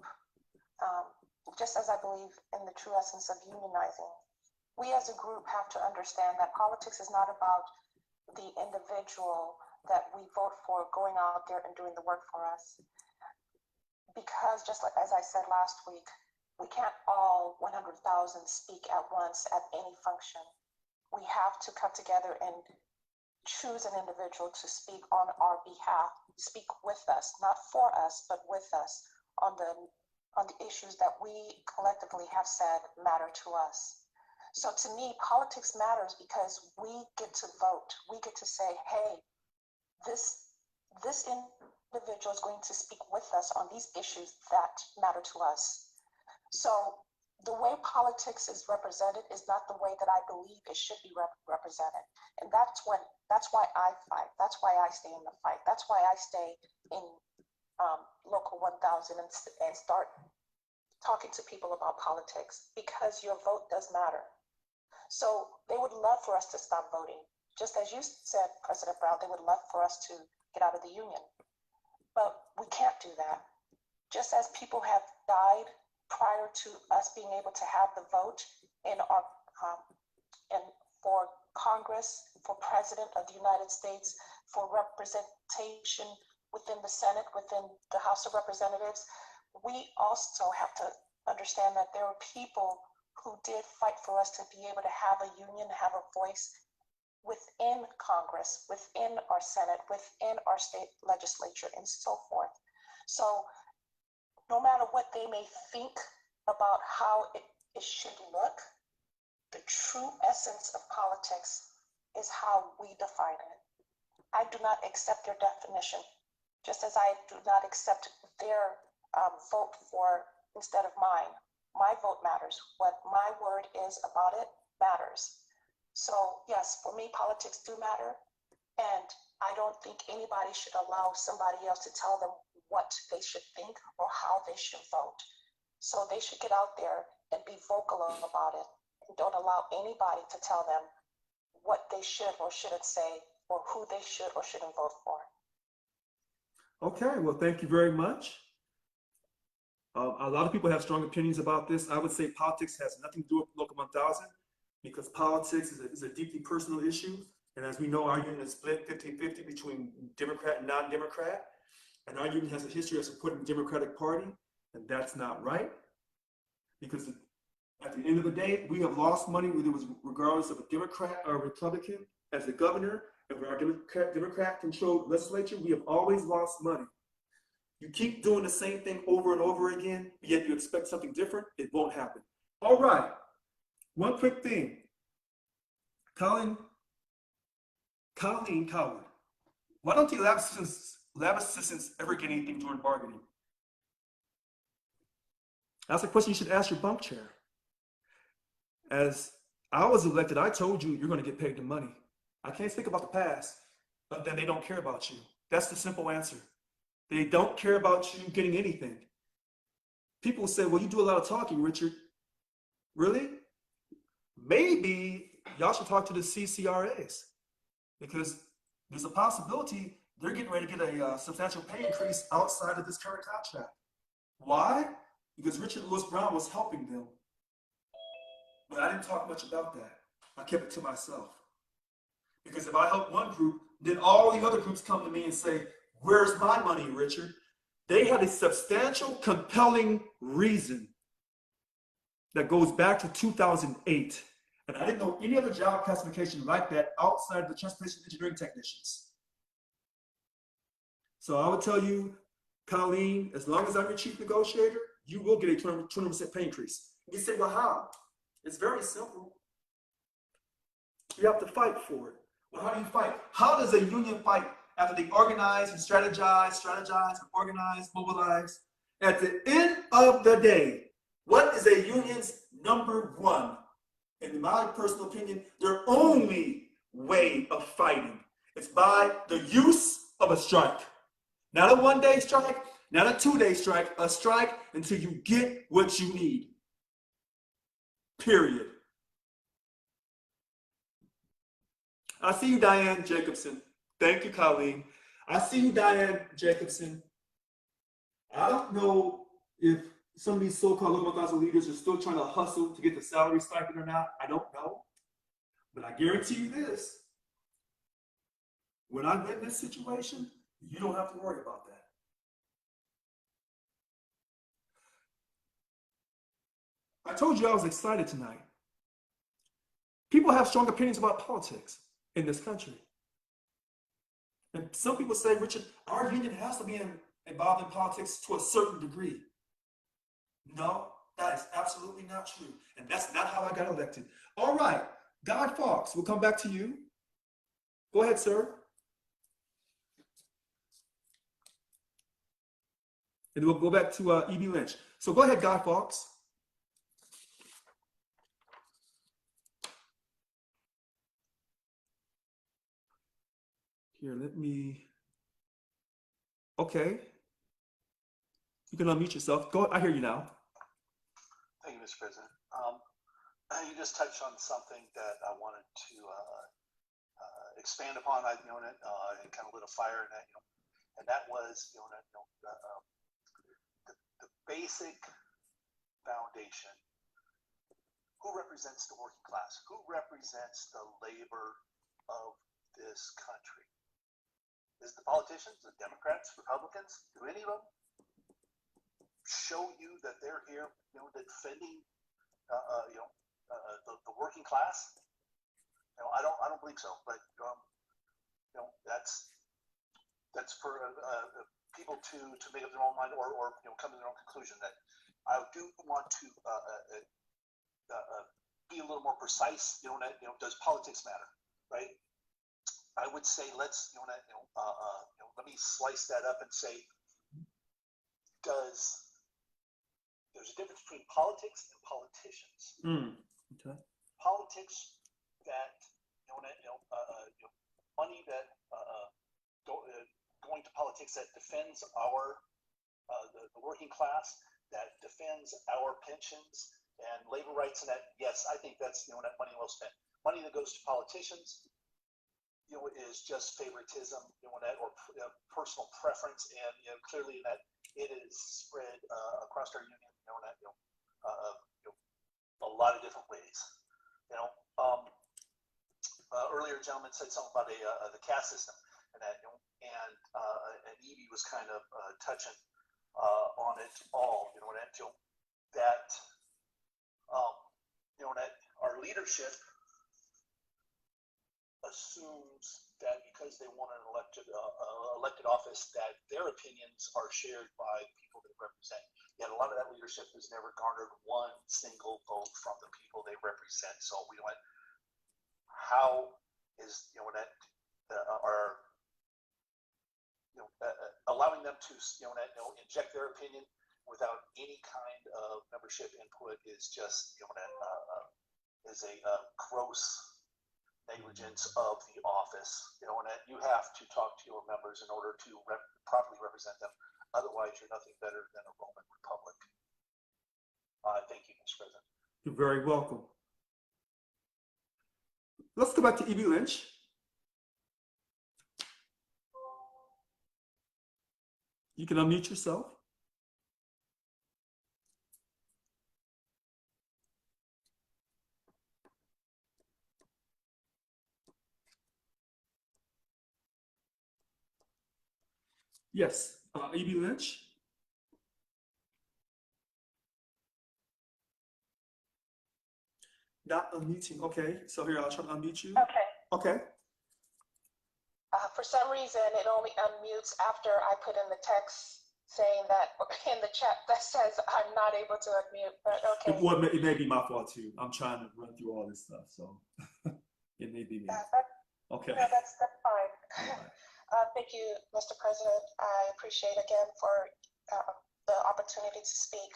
just as I believe in the true essence of unionizing, we as a group have to understand that politics is not about the individual that we vote for going out there and doing the work for us. Because just like as I said last week, we can't all 100,000 speak at once at any function. We have to come together and choose an individual to speak on our behalf, speak with us, not for us, but with us on the issues that we collectively have said matter to us. So to me, politics matters because we get to vote. We get to say, hey, this individual is going to speak with us on these issues that matter to us. So the way politics is represented is not the way that I believe it should be represented. And that's why I fight. That's why I stay in the fight. That's why I stay in Local 1000 and start talking to people about politics, because your vote does matter. So they would love for us to stop voting. Just as you said, President Brown, they would love for us to get out of the union. But we can't do that. Just as people have died prior to us being able to have the vote in our and for Congress, for President of the United States, for representation within the Senate, within the House of Representatives, we also have to understand that there are people who did fight for us to be able to have a union, have a voice within Congress, within our Senate, within our state legislature, and so forth. So no matter what they may think about how it should look, the true essence of politics is how we define it. I do not accept their definition, just as I do not accept their vote for instead of mine. My vote matters. What my word is about it matters. So yes, for me, politics do matter. And I don't think anybody should allow somebody else to tell them what they should think or how they should vote. So they should get out there and be vocal about it. And don't allow anybody to tell them what they should or shouldn't say or who they should or shouldn't vote for. Okay, well, thank you very much. A lot of people have strong opinions about this. I would say politics has nothing to do with Local 1000 because politics is a deeply personal issue. And as we know, our union is split 50-50 between Democrat and non-Democrat. And our union has a history of supporting the Democratic Party, and that's not right. Because at the end of the day, we have lost money, whether it was regardless of a Democrat or a Republican as the governor, and with our Democrat-controlled legislature, we have always lost money. You keep doing the same thing over and over again, yet you expect something different, it won't happen. All right, one quick thing. Colleen Coward, why don't the lab assistants ever get anything during bargaining? That's a question you should ask your bunk chair. As I was elected, I told you you're going to get paid the money. I can't speak about the past, but then they don't care about you. That's the simple answer. They don't care about you getting anything. People say, well, you do a lot of talking, Richard. Really? Maybe y'all should talk to the CCRAs because there's a possibility they're getting ready to get a substantial pay increase outside of this current contract. Why? Because Richard Lewis Brown was helping them. But I didn't talk much about that. I kept it to myself. Because if I help one group, then all the other groups come to me and say, where's my money, Richard? They had a substantial, compelling reason that goes back to 2008. And I didn't know any other job classification like that outside of the transportation engineering technicians. So I would tell you, Colleen, as long as I'm your chief negotiator, you will get a 20% pay increase. You say, well, how? It's very simple. You have to fight for it. Well, how do you fight? How does a union fight after they organize and strategize and organize, mobilize? At the end of the day, what is a union's number one? In my personal opinion, their only way of fighting is by the use of a strike. Not a one-day strike, not a two-day strike, a strike until you get what you need. Period. I see you, Diane Jacobson. Thank you, Colleen. I see you, Diane Jacobson. I don't know if some of these so-called Local 1000 leaders are still trying to hustle to get the salary stipend or not. I don't know. But I guarantee you this. When I'm in this situation, you don't have to worry about that. I told you I was excited tonight. People have strong opinions about politics in this country. And some people say, Richard, our union has to be involved in politics to a certain degree. No, that is absolutely not true. And that's not how I got elected. All right, Guy Fawkes, we'll come back to you. Go ahead, sir. And we'll go back to E.B. Lynch. So go ahead, Guy Fawkes. Here, let me. Okay. You can unmute yourself. Go. I hear you now. Thank you, Mr. President. You just touched on something that I wanted to expand upon. I and kind of lit a fire in that, and that was the basic foundation. Who represents the working class? Who represents the labor of this country? Is it the politicians, the Democrats, Republicans? Do any of them show you that they're here, defending, the working class? I don't believe so. But that's for people to make up their own mind or come to their own conclusion. That I do want to be a little more precise. Does politics matter, right? I would say let's let me slice that up and say, there's a difference between politics and politicians. Okay. Politics that money that going to politics that defends our the working class, that defends our pensions and labor rights, and that, yes, I think that's that money well spent. Money that goes to politicians, is just favoritism, or personal preference, and clearly that it is spread across our union, a lot of different ways. Earlier, a gentleman said something about the caste system, and that, and Evie was kind of touching on it all. That our leadership assumes that because they want an elected office, that their opinions are shared by people they represent. Yet a lot of that leadership has never garnered one single vote from the people they represent. So we went, how is allowing them to inject their opinion without any kind of membership input is just is a gross negligence of the office. And you have to talk to your members in order to properly represent them. Otherwise, you're nothing better than a Roman republic. Thank you, Mr. President. You're very welcome. Let's go back to Evie Lynch. You can unmute yourself. Yes, Evie Lynch. Not unmuting. Okay, so here I'll try to unmute you. Okay. Okay. For some reason, it only unmutes after I put in the text saying that in the chat that says I'm not able to unmute, but okay. Well, it may be my fault too. I'm trying to run through all this stuff, so it may be me. Okay. No, that's fine. Right. Thank you, Mr. President. I appreciate again for the opportunity to speak.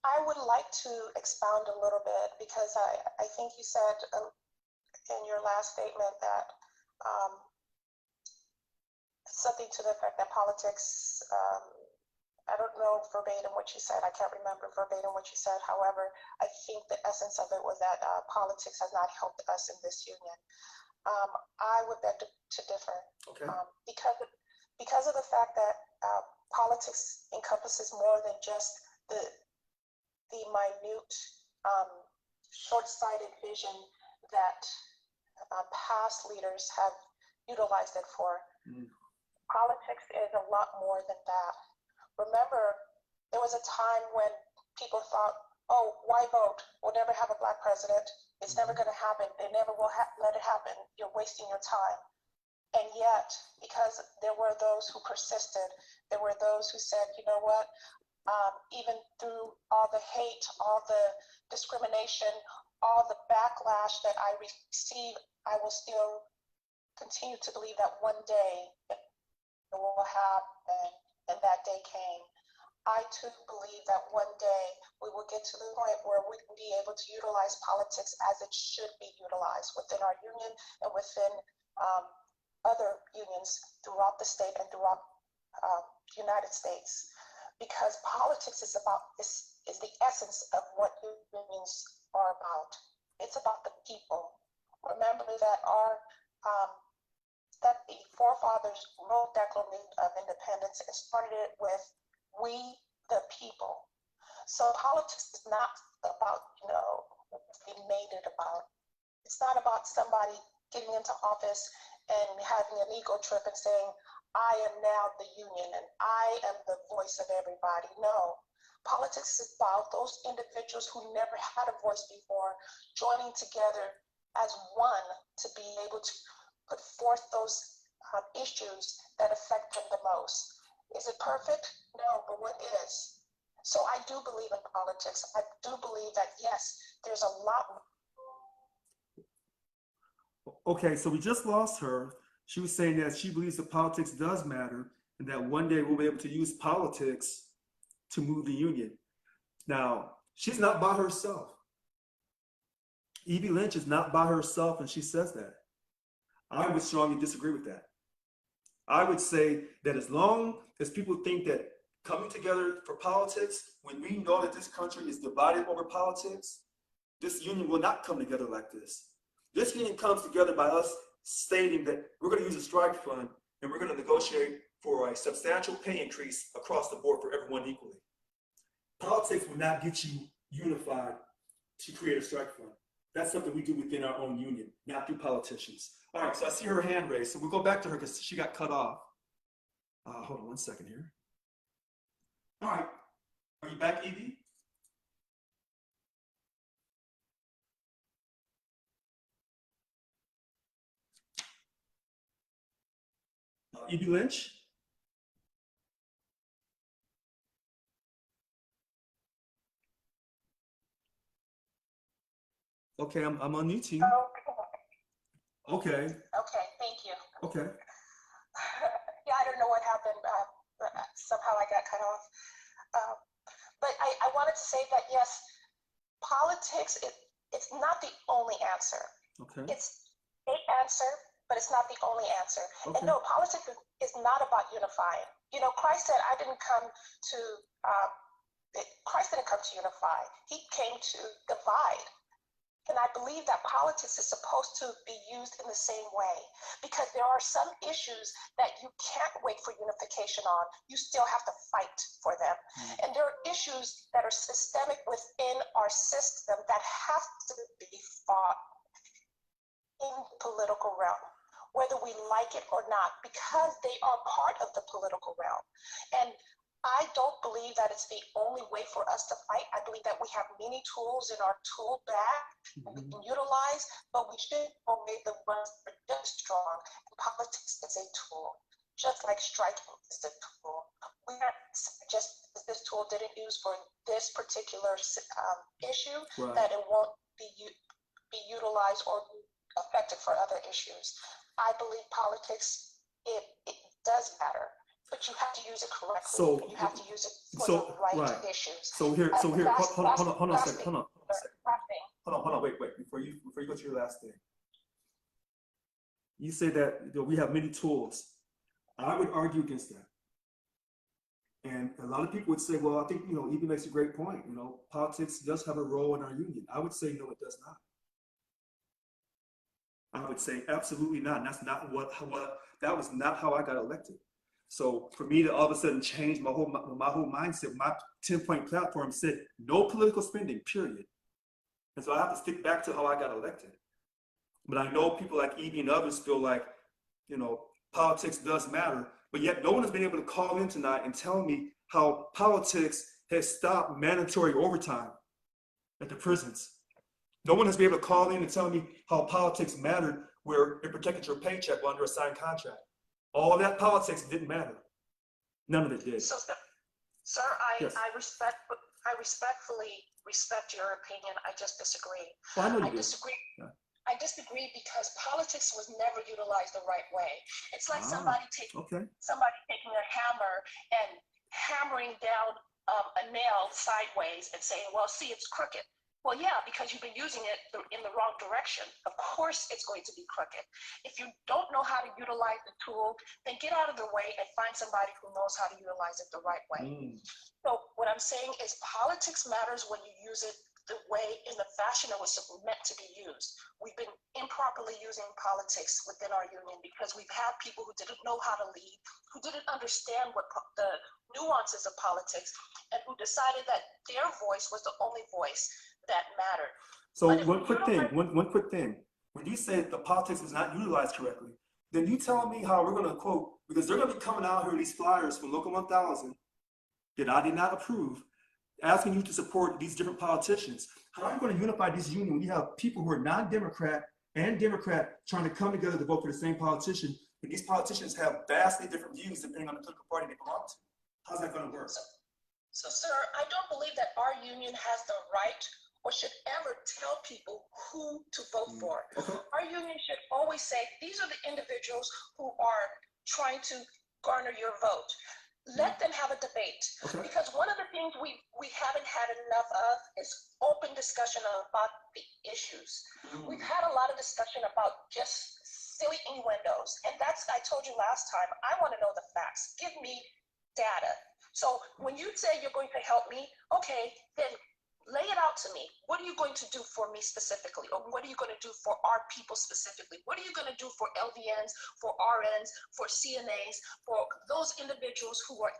I would like to expound a little bit because I think you said in your last statement that something to the effect that politics, I don't know verbatim what you said. I can't remember verbatim what you said. However, I think the essence of it was that politics has not helped us in this union. I would beg to differ. Okay. Because of the fact that politics encompasses more than just the minute, short-sighted vision that past leaders have utilized it for. Politics is a lot more than that. Remember, there was a time when people thought, oh, why vote? We'll never have a black president. It's never going to happen. They never will let it happen. You're wasting your time. And yet, because there were those who persisted, there were those who said, you know what, even through all the hate, all the discrimination, all the backlash that I receive, I will still continue to believe that one day it will happen, and that day came. I too believe that one day we will get to the point where we can be able to utilize politics as it should be utilized within our union and within other unions throughout the state and throughout the United States. Because politics is is the essence of what unions are about. It's about the people. Remember that that the forefathers wrote Declaration of Independence and started it with "We the people." So politics is not about, what they made it about. It's not about somebody getting into office and having an ego trip and saying, I am now the union and I am the voice of everybody. No. Politics is about those individuals who never had a voice before joining together as one to be able to put forth those issues that affect them the most. Is it perfect? No, but what is? So I do believe in politics. I do believe that, yes, there's a lot. Okay, so we just lost her. She was saying that she believes that politics does matter and that one day we'll be able to use politics to move the union. Now, she's not by herself. Evie Lynch is not by herself, and she says that. I would strongly disagree with that. I would say that as long as people think that coming together for politics, when we know that this country is divided over politics, this union will not come together like this. This union comes together by us stating that we're going to use a strike fund and we're going to negotiate for a substantial pay increase across the board for everyone equally. Politics will not get you unified to create a strike fund. That's something we do within our own union, not through politicians. All right, so I see her hand raised, so we'll go back to her because she got cut off. Hold on one second here. All right, are you back, Evie? Evie Lynch? Okay, I'm unmuting. Okay. Okay, thank you. Okay. Yeah, I don't know what happened. Somehow I got cut off. But I wanted to say that, yes, politics, it's not the only answer. Okay. It's a answer, but it's not the only answer. Okay. And no, politics is not about unifying. Christ said, Christ didn't come to unify. He came to divide. And I believe that politics is supposed to be used in the same way, because there are some issues that you can't wait for unification on. You still have to fight for them. And there are issues that are systemic within our system that have to be fought in the political realm, whether we like it or not, because they are part of the political realm. And I don't believe that it's the only way for us to fight. I believe that we have many tools in our tool bag that we can utilize, but we should obey the ones that are just strong. And politics is a tool, just like striking is a tool. We are just as this tool didn't use for this particular issue, Right. that it won't be utilized or effective for other issues. I believe politics, it does matter. But you have to use it correctly. So- and you have to use it for so, the right right. issues. So here, hold on a second. Last thing. Hold on, wait, before you go to your last thing. You say that we have many tools. I would argue against that. And a lot of people would say, well, I think, Evie makes a great point. Politics does have a role in our union. I would say, no, it does not. I would say absolutely not. And that's not that was not how I got elected. So for me to all of a sudden change my whole mindset, my 10-point platform said no political spending, period. And so I have to stick back to how I got elected. But I know people like Evie and others feel like, politics does matter, but yet no one has been able to call in tonight and tell me how politics has stopped mandatory overtime at the prisons. No one has been able to call in and tell me how politics mattered where it protected your paycheck under a signed contract. All that politics didn't matter. None of it did. So, sir, Yes. I respectfully respect your opinion. I just disagree. Well, I know you I did. disagree. Yeah. I disagree because politics was never utilized the right way. It's like somebody taking a hammer and hammering down a nail sideways and saying, well, see, it's crooked. Well, yeah, because you've been using it in the wrong direction. Of course, it's going to be crooked. If you don't know how to utilize the tool, then get out of the way and find somebody who knows how to utilize it the right way. So what I'm saying is politics matters when you use it the way, in the fashion it was meant to be used. We've been improperly using politics within our union because we've had people who didn't know how to lead, who didn't understand what the nuances of politics, and who decided that their voice was the only voice that mattered. So But if one you quick don't thing, like- one quick thing. When you say the politics was not utilized correctly, then you tell me how we're going to quote, because they're going to be coming out here with these flyers from Local 1000 that I did not approve, asking you to support these different politicians. How are you going to unify this union when you have people who are non-Democrat and Democrat trying to come together to vote for the same politician, but these politicians have vastly different views depending on the political party they belong to? How's that going to work? So, sir, I don't believe that our union has the right or should ever tell people who to vote for. Okay. Our union should always say, these are the individuals who are trying to garner your vote. Let them have a debate. Okay. Because one of the things we haven't had enough of is open discussion about the issues. We've had a lot of discussion about just silly innuendos. And that's, I told you last time, I want to know the facts. Give me data. So when you say you're going to help me, okay, then lay it out to me. What are you going to do for me specifically? Or what are you going to do for our people specifically? What are you going to do for LVNs, for RNs, for CNAs, for those individuals who are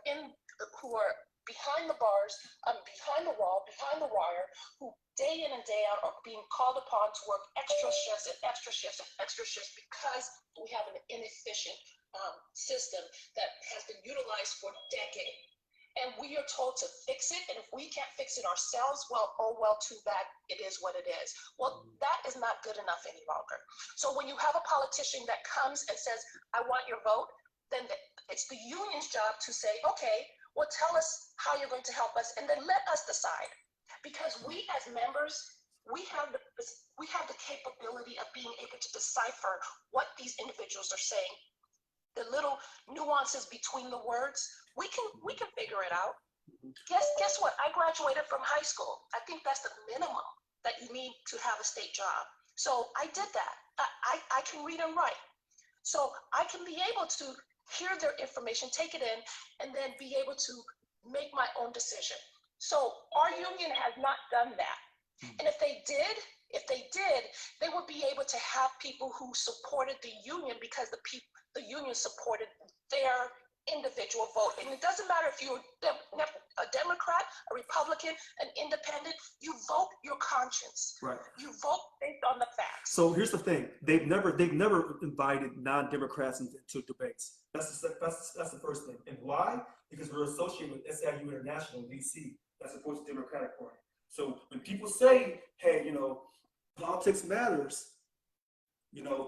behind the bars, behind the wall, behind the wire, who day in and day out are being called upon to work extra shifts and extra shifts and extra shifts because we have an inefficient system that has been utilized for decades. And we are told to fix it, and if we can't fix it ourselves, well, oh well, too bad, it is what it is. Well, that is not good enough any longer. So when you have a politician that comes and says, I want your vote, then it's the union's job to say, okay, well, tell us how you're going to help us, and then let us decide. Because we as members, we have the capability of being able to decipher what these individuals are saying. The little nuances between the words, we can figure it out. Guess what? I graduated from high school. I think that's the minimum that you need to have a state job. So I did that. I can read and write. So I can be able to hear their information, take it in, and then be able to make my own decision. So our union has not done that. And if they did, they would be able to have people who supported the union because the union supported their individual vote. And it doesn't matter if you're a Democrat, a Republican, an independent, you vote your conscience. Right. You vote based on the facts. So here's the thing: they've never invited non-Democrats into debates. That's the first thing. And why? Because we're associated with SIU International in DC, as opposed to Democratic Party. So when people say, "Hey, politics matters,"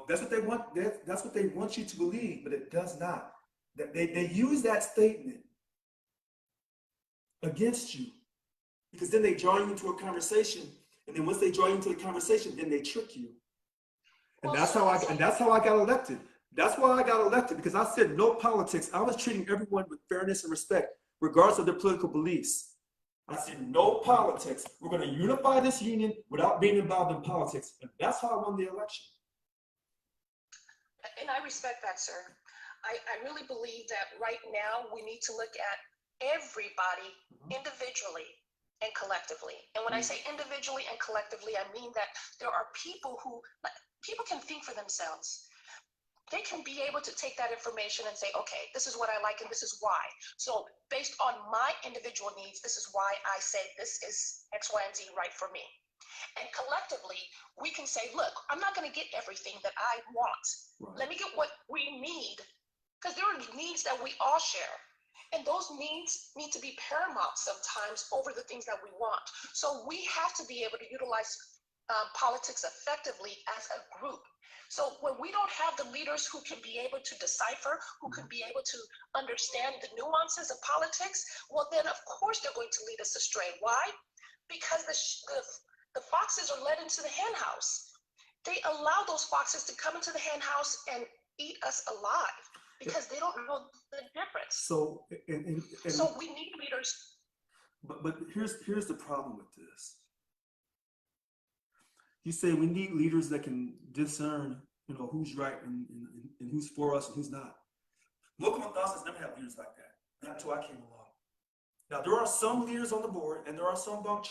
that's what they want. That's what they want you to believe, but it does not. They use that statement against you because then they draw you into a conversation, and then once they draw you into the conversation, then they trick you. And that's how I got elected. That's why I got elected, because I said no politics. I was treating everyone with fairness and respect, regardless of their political beliefs. I said no politics. We're going to unify this union without being involved in politics. And that's how I won the election. And I respect that, sir. I really believe that right now we need to look at everybody individually and collectively. And when I say individually and collectively, I mean that there are people can think for themselves. They can be able to take that information and say, okay, this is what I like and this is why. So based on my individual needs, this is why I say this is X, Y, and Z right for me. And collectively, we can say, look, I'm not going to get everything that I want. Right. Let me get what we need, because there are needs that we all share. And those needs need to be paramount sometimes over the things that we want. So we have to be able to utilize politics effectively as a group. So when we don't have the leaders who can be able to decipher, who can be able to understand the nuances of politics, well, then of course they're going to lead us astray. Why? Because the foxes are led into the hen house. They allow those foxes to come into the hen house and eat us alive because they don't know the difference. So, so we need leaders. But here's the problem with this. He said we need leaders that can discern, who's right and who's for us and who's not. Local 1000s never had leaders like that. Not until I came along. Now there are some leaders on the board, and there are some bunk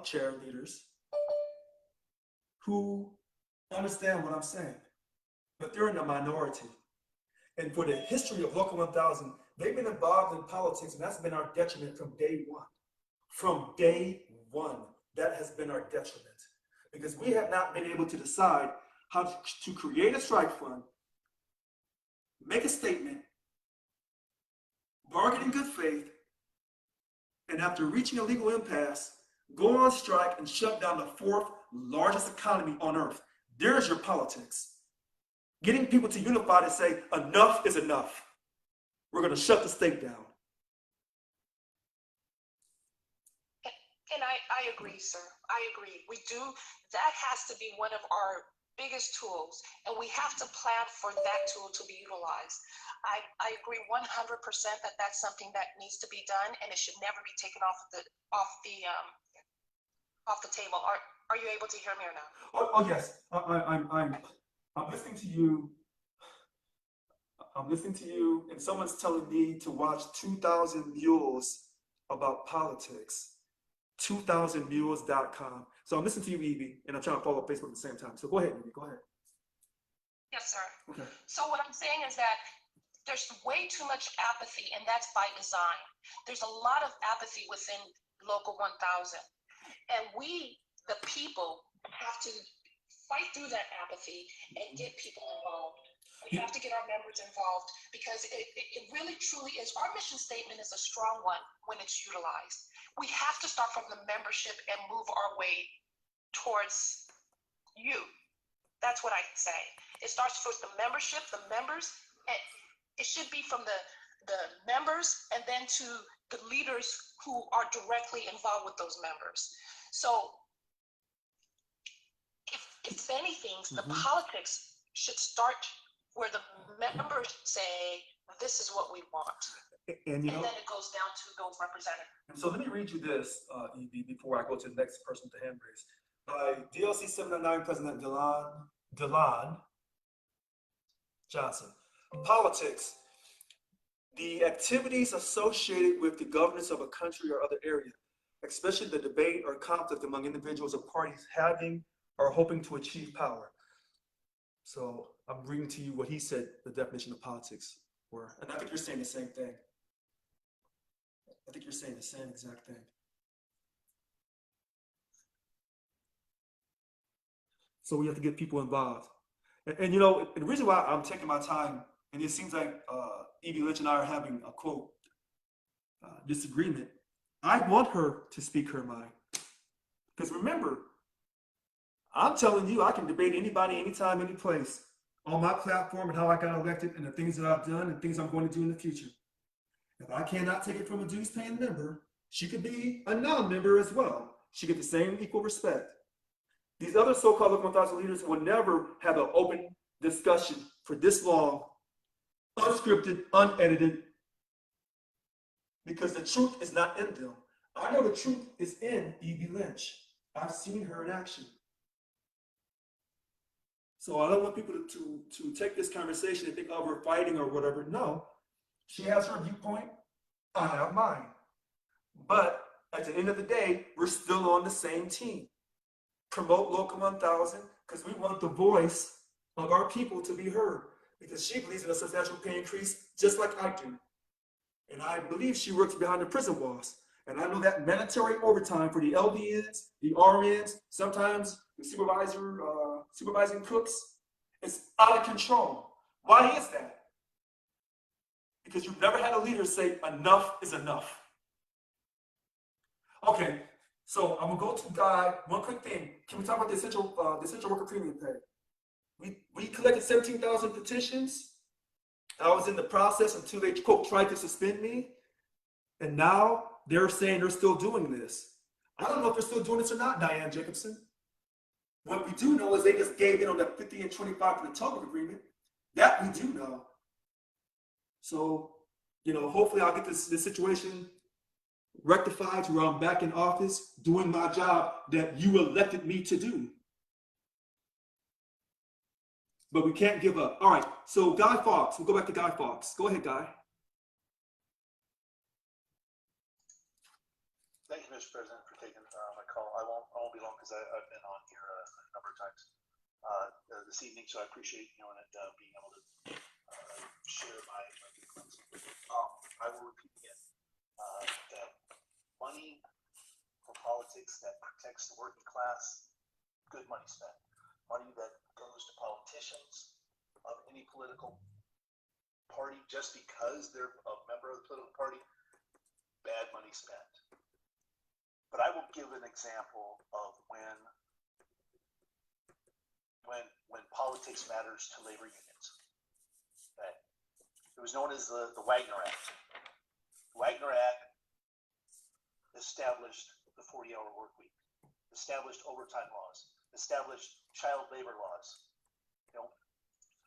chair leaders who understand what I'm saying, but they're in the minority. And for the history of Local 1000, they've been involved in politics, and that's been our detriment from day one. From day one, that has been our detriment, because we have not been able to decide how to create a strike fund, make a statement, bargain in good faith, and after reaching a legal impasse, go on strike and shut down the fourth largest economy on earth. There's your politics. Getting people to unify to say enough is enough. We're going to shut the state down. And I agree, sir. I agree. We do. That has to be one of our biggest tools, and we have to plan for that tool to be utilized. I agree 100% that that's something that needs to be done, and it should never be taken off the table. Are you able to hear me or not? Oh yes, I'm listening to you. I'm listening to you, and someone's telling me to watch 2,000 Mules about politics. 2000mules.com. So I'm listening to you, Evie, and I'm trying to follow up Facebook at the same time. So go ahead, Evie. Go ahead. Yes, sir. Okay. So what I'm saying is that there's way too much apathy, and that's by design. There's a lot of apathy within Local 1000. And we, the people, have to fight through that apathy and get people involved. We have to get our members involved, because it really truly is. Our mission statement is a strong one when it's utilized. We have to start from the membership and move our way towards you. That's what I say. It starts with the membership, the members, and it should be from the members and then to the leaders who are directly involved with those members. So if anything, the politics should start where the members say, this is what we want. And then it goes down to those representatives. So let me read you this, Evie, before I go to the next person with the hand raised. By DLC 709 President Delon Johnson. Politics. The activities associated with the governance of a country or other area, especially the debate or conflict among individuals or parties having or hoping to achieve power. So I'm reading to you what he said the definition of politics were. And I think you're saying the same thing. I think you're saying the same exact thing. So we have to get people involved. And the reason why I'm taking my time, and it seems like Evie Lynch and I are having a quote disagreement. I want her to speak her mind. Because remember, I'm telling you, I can debate anybody, anytime, any place on my platform and how I got elected and the things that I've done and things I'm going to do in the future. If I cannot take it from a dues-paying member, she could be a non-member as well. She get the same equal respect. These other so-called Local 1000 leaders will never have an open discussion for this long, unscripted, unedited, because the truth is not in them. I know the truth is in Evie Lynch. I've seen her in action. So I don't want people to take this conversation and think, oh, we're fighting or whatever. No, she has her viewpoint, I have mine. But at the end of the day, we're still on the same team. Promote Local 1000, because we want the voice of our people to be heard, because she believes in a substantial pay increase just like I do. And I believe she works behind the prison walls. And I know that mandatory overtime for the LVNs, the RNs, sometimes the supervising cooks, is out of control. Why is that? Because you've never had a leader say enough is enough. Okay, so I'm gonna go to Guy. One quick thing. Can we talk about the essential worker premium pay? We collected 17,000 petitions. I was in the process until they, quote, tried to suspend me. And now they're saying they're still doing this. I don't know if they're still doing this or not, Diane Jacobson. What we do know is they just gave in on that 50 and 25 for the Tulloch agreement. That we do know. So, hopefully I'll get this situation rectified to where I'm back in office doing my job that you elected me to do. But we can't give up. All right, so Guy Fawkes, we'll go back to Guy Fawkes. Go ahead, Guy. Thank you, Mr. President, for taking my call. I won't be long because I've been on here a number of times this evening, so I appreciate being able to share my viewpoints. I will repeat again that money for politics that protects the working class, good money spent. Money that goes to politicians of any political party just because they're a member of the political party, bad money spent. But I will give an example of when politics matters to labor unions. Okay. It was known as the Wagner Act. The Wagner Act established the 40-hour work week, established overtime laws, established child labor laws.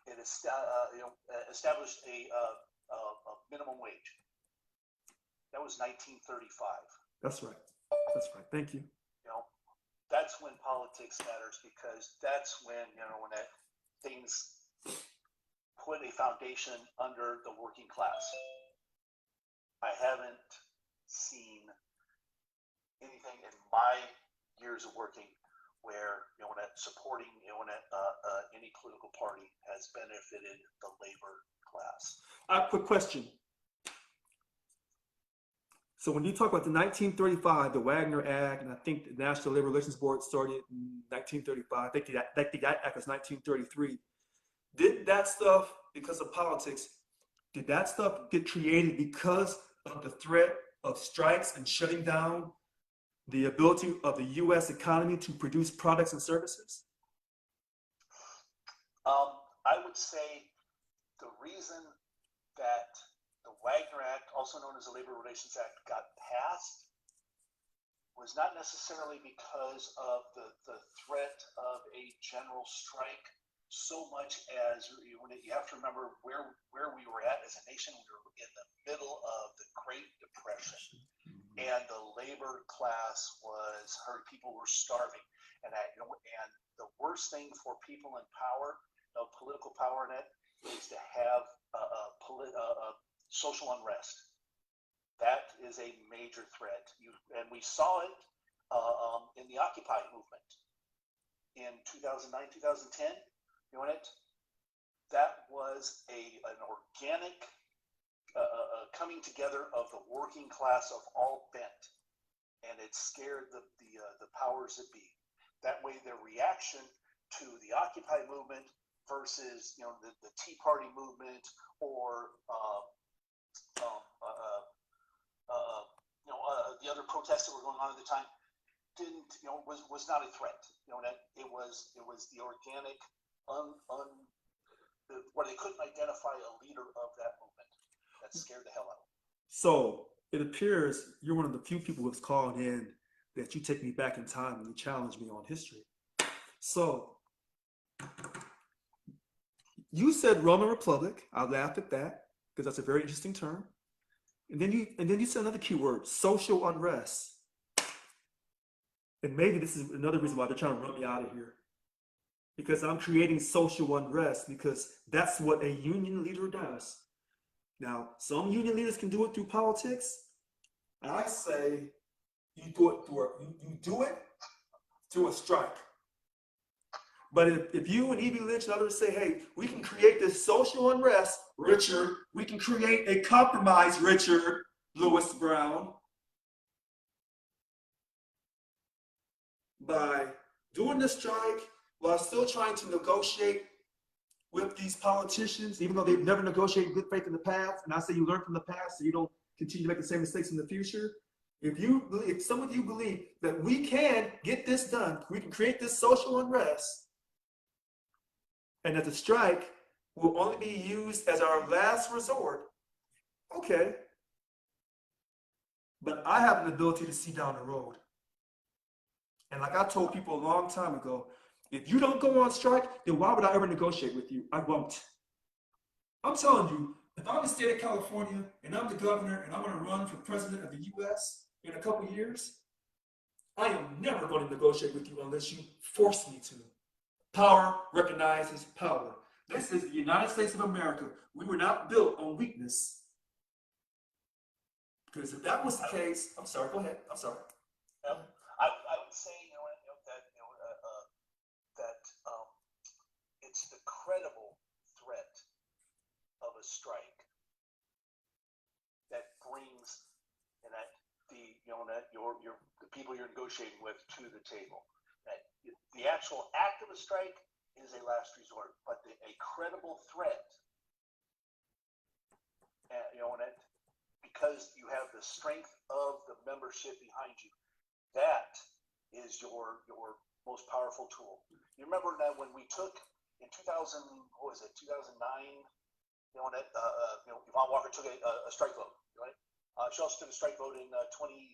It established a minimum wage. That was 1935. That's right. That's right. Thank you. That's when politics matters, because that's when when that things put a foundation under the working class. I haven't seen anything in my years of working where supporting any political party has benefited the labor class. Quick question. So when you talk about the 1935, the Wagner Act, and I think the National Labor Relations Board started in 1935, I think that act was 1933. Did that stuff, because of politics, did that stuff get created because of the threat of strikes and shutting down the ability of the U.S. economy to produce products and services? I would say the reason that the Wagner Act, also known as the Labor Relations Act, got passed was not necessarily because of the threat of a general strike, so much as you have to remember where we were at as a nation. We were in the middle of the Great Depression, and the labor class was hurt. People were starving, and the worst thing for people in power, political power in it, is to have social unrest. That is a major threat. And we saw it in the Occupy movement in 2009, 2010. That was an organic coming together of the working class of all bent, and it scared the powers that be. That way, their reaction to the Occupy movement versus the Tea Party movement or the other protests that were going on at the time was not a threat. It was the organic where they couldn't identify a leader of that movement. That scared the hell out of them. So it appears you're one of the few people who's called in that you take me back in time and you challenge me on history. So you said Roman Republic. I laughed at that because that's a very interesting term. And then you said another key word, social unrest. And maybe this is another reason why they're trying to run me out of here. Because I'm creating social unrest, because that's what a union leader does. Now, some union leaders can do it through politics. I say you do it through a strike. But if you and Evie Lynch and others say, hey, we can create this social unrest, Richard, we can create a compromise, Richard Lewis Brown, by doing the strike while still trying to negotiate with these politicians, even though they've never negotiated in good faith in the past. And I say you learn from the past so you don't continue to make the same mistakes in the future. If some of you believe that we can get this done, we can create this social unrest, and that the strike will only be used as our last resort, okay. But I have an ability to see down the road. And like I told people a long time ago, if you don't go on strike, then why would I ever negotiate with you? I won't. I'm telling you, if I'm in the state of California and I'm the governor and I want to run for president of the U.S., in a couple years, I am never going to negotiate with you unless you force me to. Power recognizes power. This is the United States of America. We were not built on weakness. Because if that was the case, I'm sorry, go ahead. I'm sorry. I would say, that it's the credible threat of a strike that brings that the people you're negotiating with to the table. That the actual act of a strike is a last resort, but a credible threat, because you have the strength of the membership behind you, that is your most powerful tool. You remember that when we took in 2000, what was it, 2009? Yvonne Walker took a strike vote. She also took a strike vote in 2016.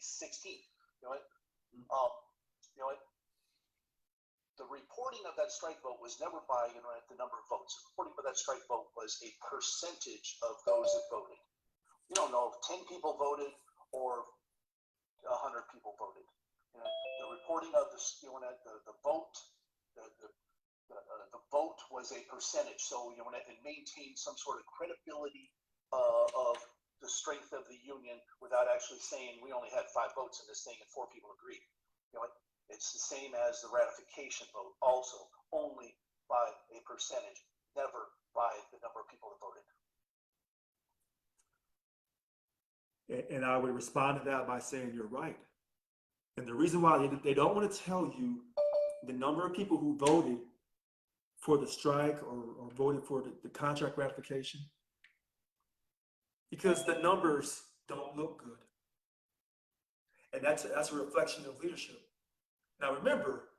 The reporting of that strike vote was never by the number of votes. The reporting of that strike vote was a percentage of those that voted. You don't know if 10 people voted or 100 people voted. The reporting of the vote, the vote was a percentage, so it maintained some sort of credibility of the strength of the union without actually saying we only had 5 votes in this thing and 4 people agreed. It's the same as the ratification vote, also only by a percentage, never by the number of people that voted. And I would respond to that by saying you're right. And the reason why they don't want to tell you the number of people who voted for the strike or voted for the contract ratification, because the numbers don't look good. And that's a reflection of leadership. Now remember,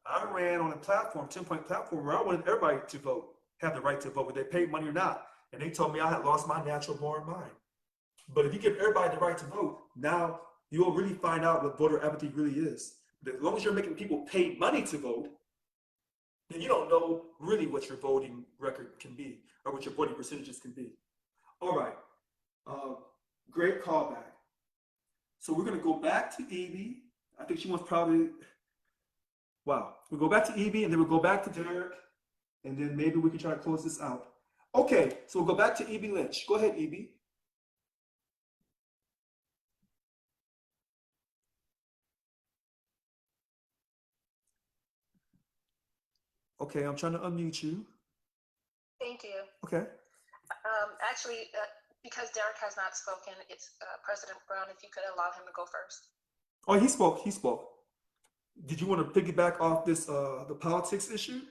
I ran on a platform, 10-point platform, where I wanted everybody to vote, have the right to vote, whether they paid money or not. And they told me I had lost my natural born mind. But if you give everybody the right to vote, now you'll really find out what voter apathy really is. But as long as you're making people pay money to vote, then you don't know really what your voting record can be or what your voting percentages can be. All right. Great callback. So we're going to go back to Evie. I think she wants probably, wow. We'll go back to Evie and then we'll go back to Derek and then maybe we can try to close this out. Okay, so we'll go back to Evie Lynch. Go ahead, Evie. Okay, I'm trying to unmute you. Thank you. Okay. Actually, because Derek has not spoken, it's President Brown, if you could allow him to go first. Oh, he spoke. He spoke. Did you want to piggyback off this, the politics issue?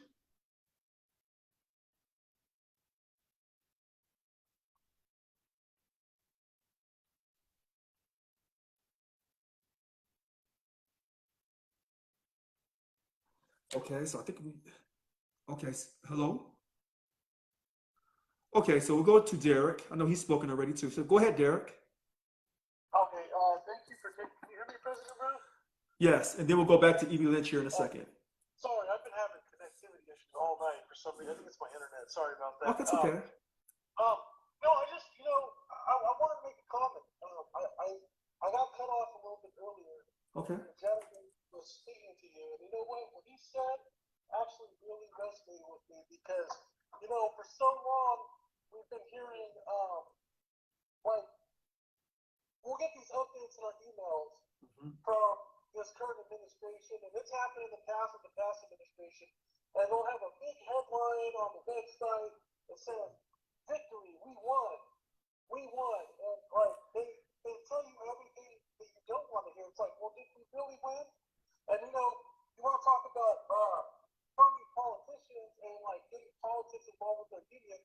Okay, so I think okay, hello? Okay, so we'll go to Derek. I know he's spoken already too. So go ahead, Derek. Okay, thank you for taking, can you hear me, President Brown? Yes, and then we'll go back to Evie Lynch here in a second. Sorry, I've been having connectivity issues all night for some reason. I think it's my internet. Sorry about that. Oh, that's okay. No, I just, I want to make a comment. I got cut off a little bit earlier. Okay. The gentleman was speaking to you, and you know what he said actually really resonated with me because, for so long we've been hearing, we'll get these updates in our emails from this current administration, and it's happened in the past with the past administration, and they'll have a big headline on the website that says, "Victory, we won, and they tell you everything that you don't want to hear. It's like, well, did we really win? And you want to talk about funding politicians and getting politics involved with their union.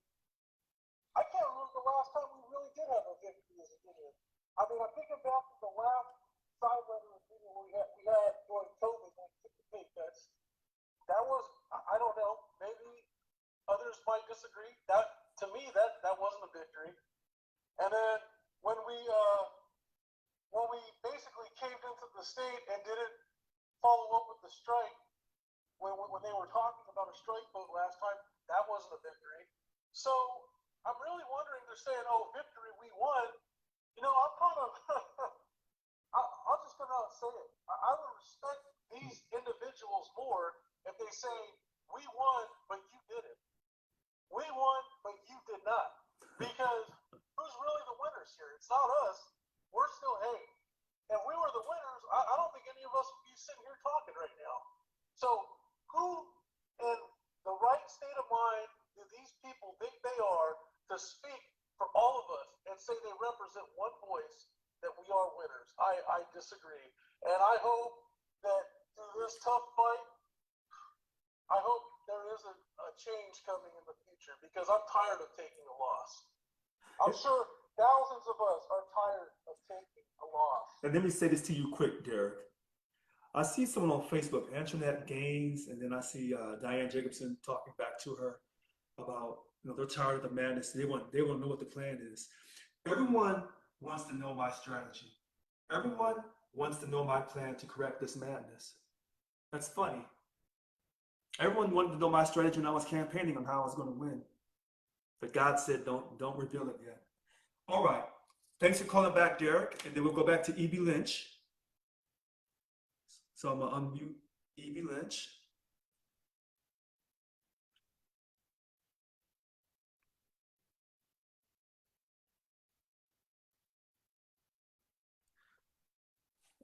I can't remember the last time we really did have a victory as a union. I mean, I'm thinking back to the last side letter agreement we had during COVID when we took the pay cuts. That was, I don't know, maybe others might disagree. To me, that wasn't a victory. And then when we basically caved into the state and didn't follow up with the strike, when they were talking about a strike vote last time, that wasn't a victory. So I'm really wondering, they're saying, "Oh, victory, we won." I'm kind of come out and say it. I would respect these individuals more if they say, we won, but you didn't. We won, but you did not. Because who's really the winners here? It's not us. We're still hating. If we were the winners, I don't think any of us would be sitting here talking right now. So who in the right state of mind do these people think they are to speak for all of us and say they represent one voice that we are winners? I disagree. And I hope that through this tough fight, I hope there is a change coming in the future, because I'm tired of taking a loss. I'm sure thousands of us are tired of taking a loss. And let me say this to you quick, Derek. I see someone on Facebook, Antoinette Gaines, and then I see Diane Jacobson talking back to her about, they're tired of the madness. They want to know what the plan is. Everyone wants to know my strategy. Everyone wants to know my plan to correct this madness. That's funny. Everyone wanted to know my strategy when I was campaigning on how I was going to win. But God said, don't reveal it yet. All right. Thanks for calling back, Derek. And then we'll go back to E.B. Lynch. So I'm going to unmute E.B. Lynch.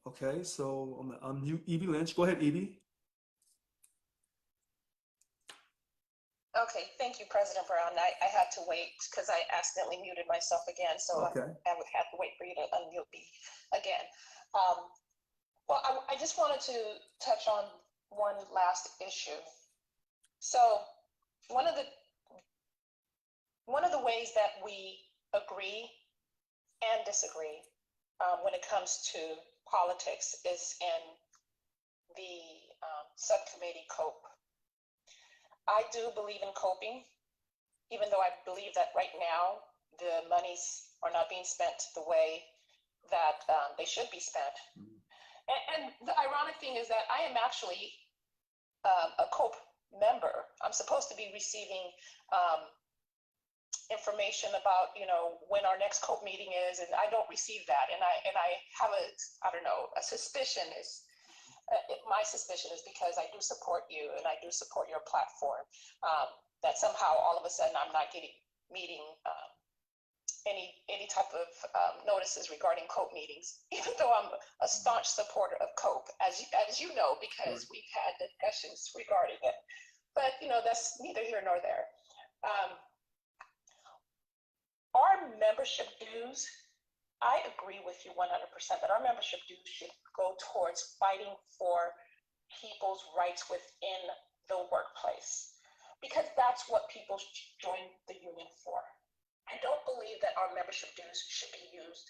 Okay, so I'm going to unmute E.B. Lynch. Go ahead, E.B. Okay, thank you, President Brown. I had to wait because I accidentally muted myself again, so Okay. I would have to wait for you to unmute me again. Well, I just wanted to touch on one last issue. So one of the ways that we agree and disagree when it comes to politics is in the subcommittee COPE. I do believe in coping, even though I believe that right now the monies are not being spent the way that they should be spent. And the ironic thing is that I am actually a COPE member. I'm supposed to be receiving information about, when our next COPE meeting is, and I don't receive that. And I have a suspicion is, my suspicion is because I do support you and I do support your platform, that somehow all of a sudden I'm not getting any type of notices regarding COPE meetings, even though I'm a staunch supporter of COPE, as you know, because we've had discussions regarding it. But that's neither here nor there. Our membership dues, I agree with you 100% that our membership dues should go towards fighting for people's rights within the workplace, because that's what people join the union for. I don't believe that our membership dues should be used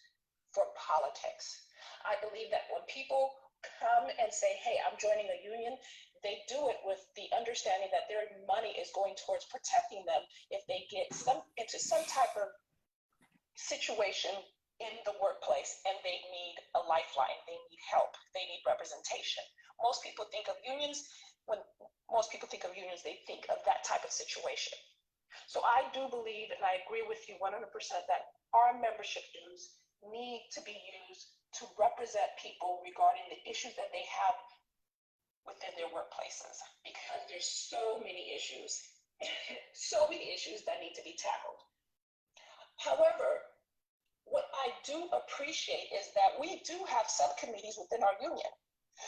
for politics. I believe that when people come and say, hey, I'm joining a union, they do it with the understanding that their money is going towards protecting them if they get into some type of situation in the workplace and they need a lifeline, they need help, they need representation. Most people think of unions, when most people think of unions, they think of that type of situation. So I do believe, and I agree with you 100%, that our membership dues need to be used to represent people regarding the issues that they have within their workplaces, because there's so many issues that need to be tackled. However, what I do appreciate is that we do have subcommittees within our union.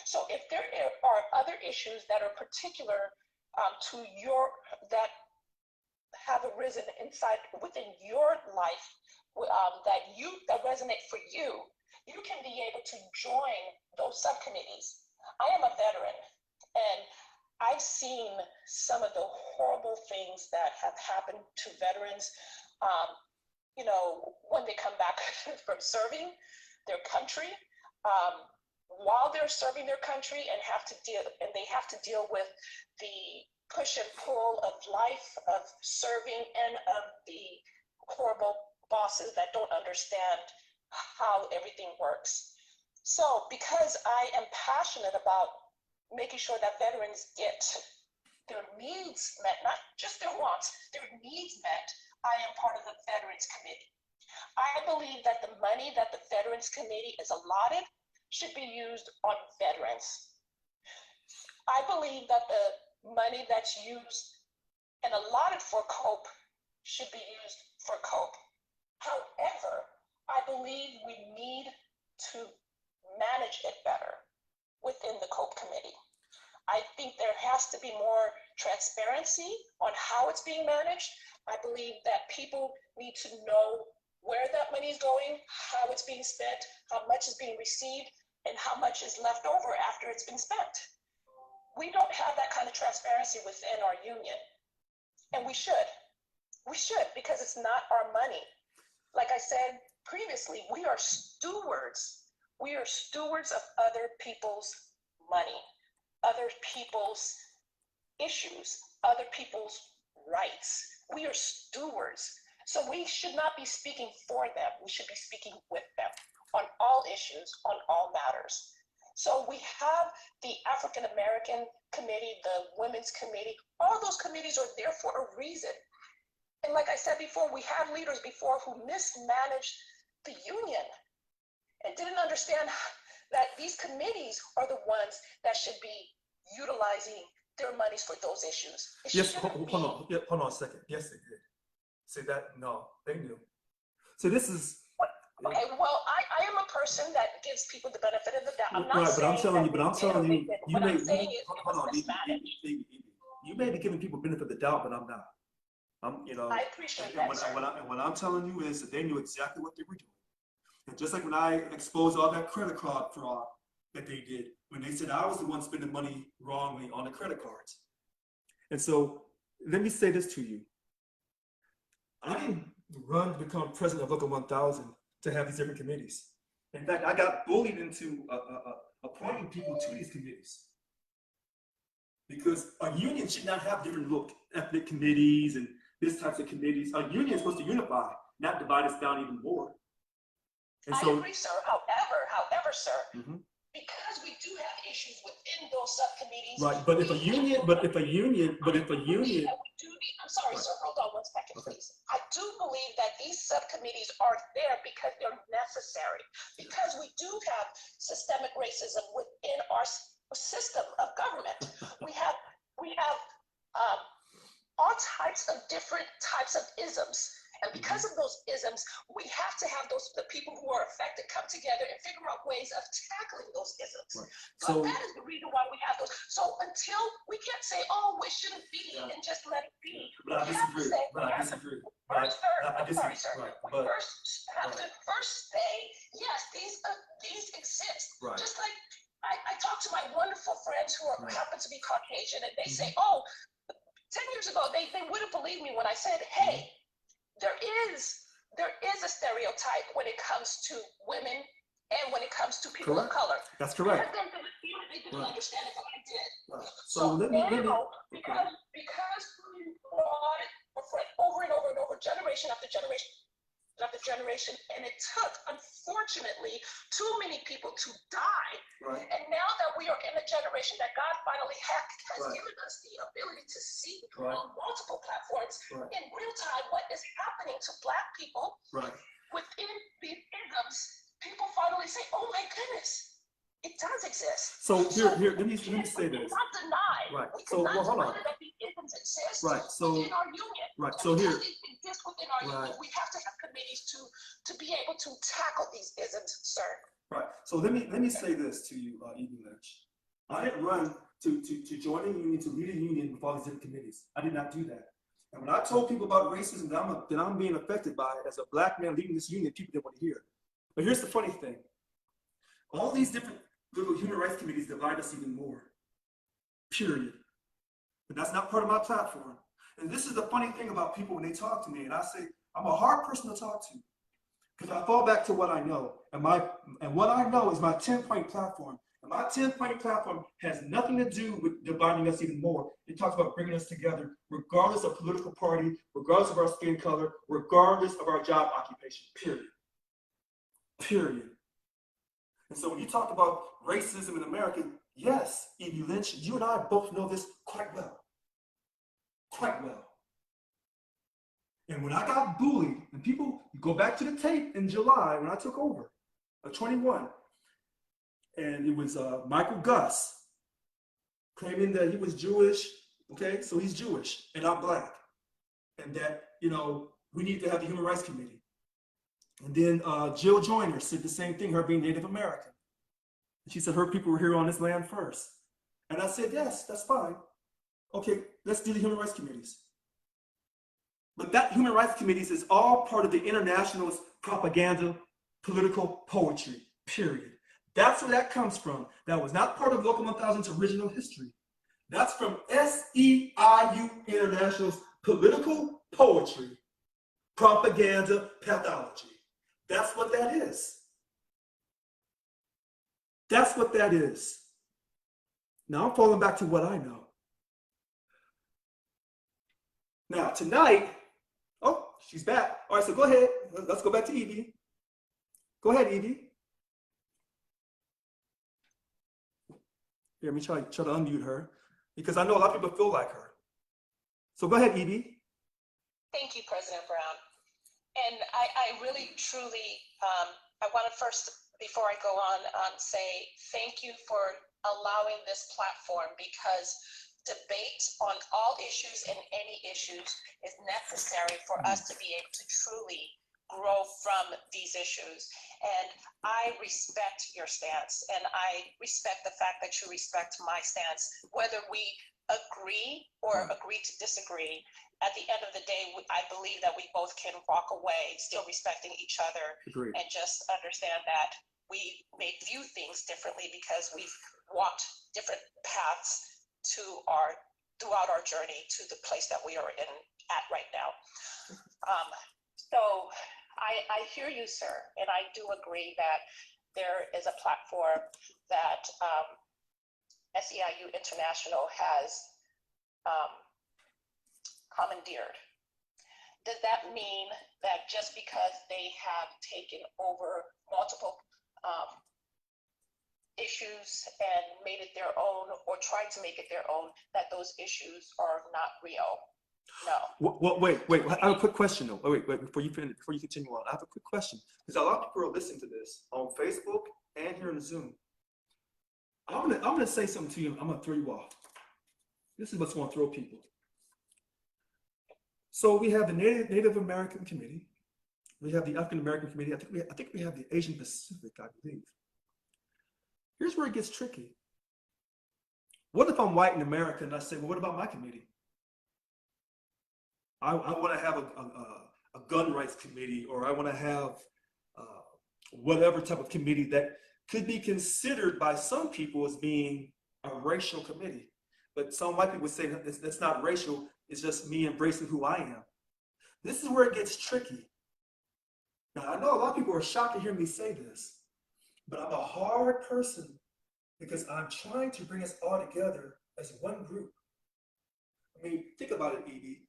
So if there are other issues that are particular that have arisen within your life, that resonate for you, you can be able to join those subcommittees. I am a veteran, and I've seen some of the horrible things that have happened to veterans, when they come back from serving their country, while they're serving their country, and they have to deal with the push and pull of life, of serving, and of the horrible bosses that don't understand how everything works. So because I am passionate about making sure that veterans get their needs met, not just their wants, their needs met, I am part of the Veterans Committee. I believe that the money that the Veterans Committee is allotted should be used on veterans. I believe that the money that's used and allotted for COPE should be used for COPE. However, I believe we need to manage it better within the COPE committee. I think there has to be more transparency on how it's being managed. I believe that people need to know where that money is going, how it's being spent, how much is being received, and how much is left over after it's been spent. We don't have that kind of transparency within our union, and we should. We should, because it's not our money. Like I said previously, we are stewards. We are stewards of other people's money, other people's issues, other people's rights. We are stewards. So we should not be speaking for them. We should be speaking with them on all issues, on all matters. So we have the African American Committee, the Women's Committee, all those committees are there for a reason. And like I said before, we had leaders before who mismanaged the union and didn't understand that these committees are the ones that should be utilizing their monies for those issues. It Yes, shouldn't hold on. Yeah, hold on a second. Yes, they did. Say that? No, they knew. So this is Okay, well, I am a person that gives people the benefit of the doubt. I'm not right, but saying I'm telling you, that but I'm they telling you, did. you What may I'm saying is hold it was on, mismanaged. you may be giving people benefit of the doubt, but I'm not. I appreciate and that, what, sir. what I'm telling you is that they knew exactly what they were doing. And just like when I exposed all that credit card fraud that they did, when they said I was the one spending money wrongly on the credit cards. And so let me say this to you. I didn't run to become president of Local 1000 to have these different committees. In fact, I got bullied into appointing people to these committees. Because a union should not have different ethnic committees and this types of committees. A union is supposed to unify, not divide us down even more. And I so, agree, sir. However, sir, Mhm. because we do have issues within those subcommittees. Right, but if a union, I'm sorry, Right. sir. Hold on one second, Okay. please. I do believe that these subcommittees are there because they're necessary. Because we do have systemic racism within our system of government. We have all types of different types of isms. And because of those isms, we have to have the people who are affected come together and figure out ways of tackling those isms. Right. So So- that is the reason why we have those. So until we can't say, oh, it shouldn't be, Yeah. and just let it be. but I we have to disagree. say, But I disagree. First, sir, I I'm sorry, disagree. sir. Right, We but first have to first say, yes, these exist. Right. Just like I talk to my wonderful friends who Right. happen to be Caucasian, and they say, Mhm. oh, 10 years ago, they wouldn't believe me when I said, hey, there is a stereotype when it comes to women and when it comes to people Correct. of color. That's correct. Because they didn't Right. understand it, but I did. Right. So let me now, because we brought it over and over and over, generation after generation after generation, and it took, unfortunately, too many people to die. right. And now that we are in a generation that God finally has Right. given us the ability to see Right. on multiple platforms Right. in real time what is happening to Black people Right. within these isms, people finally say, oh my goodness, it does exist. So here, let me we say this. cannot deny. Right. We So, cannot well, hold deny on. that the isms exist Right. So within our union. right. And So here, because it exists within our Right. union, we have to have committees to be able to tackle these isms, sir. right. So let me say this to you, Evie Lynch. I didn't run to join a union, to lead a union with all these different committees. I did not do that. And when I told people about racism that I'm being affected by it as a Black man leading this union, people didn't want to hear it. But here's the funny thing. All these different little human rights committees divide us even more. Period. But that's not part of my platform. And this is the funny thing about people when they talk to me, and I say, I'm a hard person to talk to. Because I fall back to what I know. And what I know is my 10-point platform. And my 10-point platform has nothing to do with dividing us even more. It talks about bringing us together, regardless of political party, regardless of our skin color, regardless of our job occupation, period. Period. And so when you talk about racism in America, yes, Evie Lynch, you and I both know this quite well. Quite well. And when I got bullied, and people, you go back to the tape in July when I took over, 21, and it was Michael Guss claiming that he was Jewish. Okay, so he's Jewish and I'm black, and that we need to have the Human Rights Committee. And then Jill Joyner said the same thing, her being Native American. She said her people were here on this land first. And I said, yes, that's fine. Okay, let's do the Human Rights Committees. But that Human Rights Committees is all part of the Internationalist propaganda, political poetry, period. That's where that comes from. That was not part of Local 1000's original history. That's from SEIU International's political poetry, propaganda, pathology. That's what that is. That's what that is. Now I'm falling back to what I know. Now tonight, oh, she's back. All right, so go ahead. Let's go back to Evie. Go ahead, Evie. Here, let me try to unmute her because I know a lot of people feel like her. So go ahead, Evie. Thank you, President Brown. And I really, truly, I want to first, before I go on, say thank you for allowing this platform, because debate on all issues and any issues is necessary for us to be able to truly grow from these issues. And I respect your stance, and I respect the fact that you respect my stance, whether we agree or agree to disagree. At the end of the day, I believe that we both can walk away still respecting each other. Agreed. And just understand that we may view things differently because we've walked different paths throughout our journey to the place that we are at right now. So I hear you, sir, and I do agree that there is a platform that SEIU International has commandeered. Does that mean that just because they have taken over multiple issues and made it their own, or tried to make it their own, that those issues are not real? No. Well, wait. I have a quick question though. Wait, before you continue on, I have a quick question because a lot of people are listening to this on Facebook and here in Zoom. I'm gonna say something to you. I'm gonna throw you off. This is what's gonna throw people. So we have the Native American Committee, we have the African American Committee. I think we have the Asian Pacific, I believe. Here's where it gets tricky. What if I'm white in America and I say, well, what about my committee? I want to have a gun rights committee, or I want to have whatever type of committee that could be considered by some people as being a racial committee. But some white people would say that's not racial, it's just me embracing who I am. This is where it gets tricky. Now, I know a lot of people are shocked to hear me say this, but I'm a hard person because I'm trying to bring us all together as one group. I mean, think about it, Evie.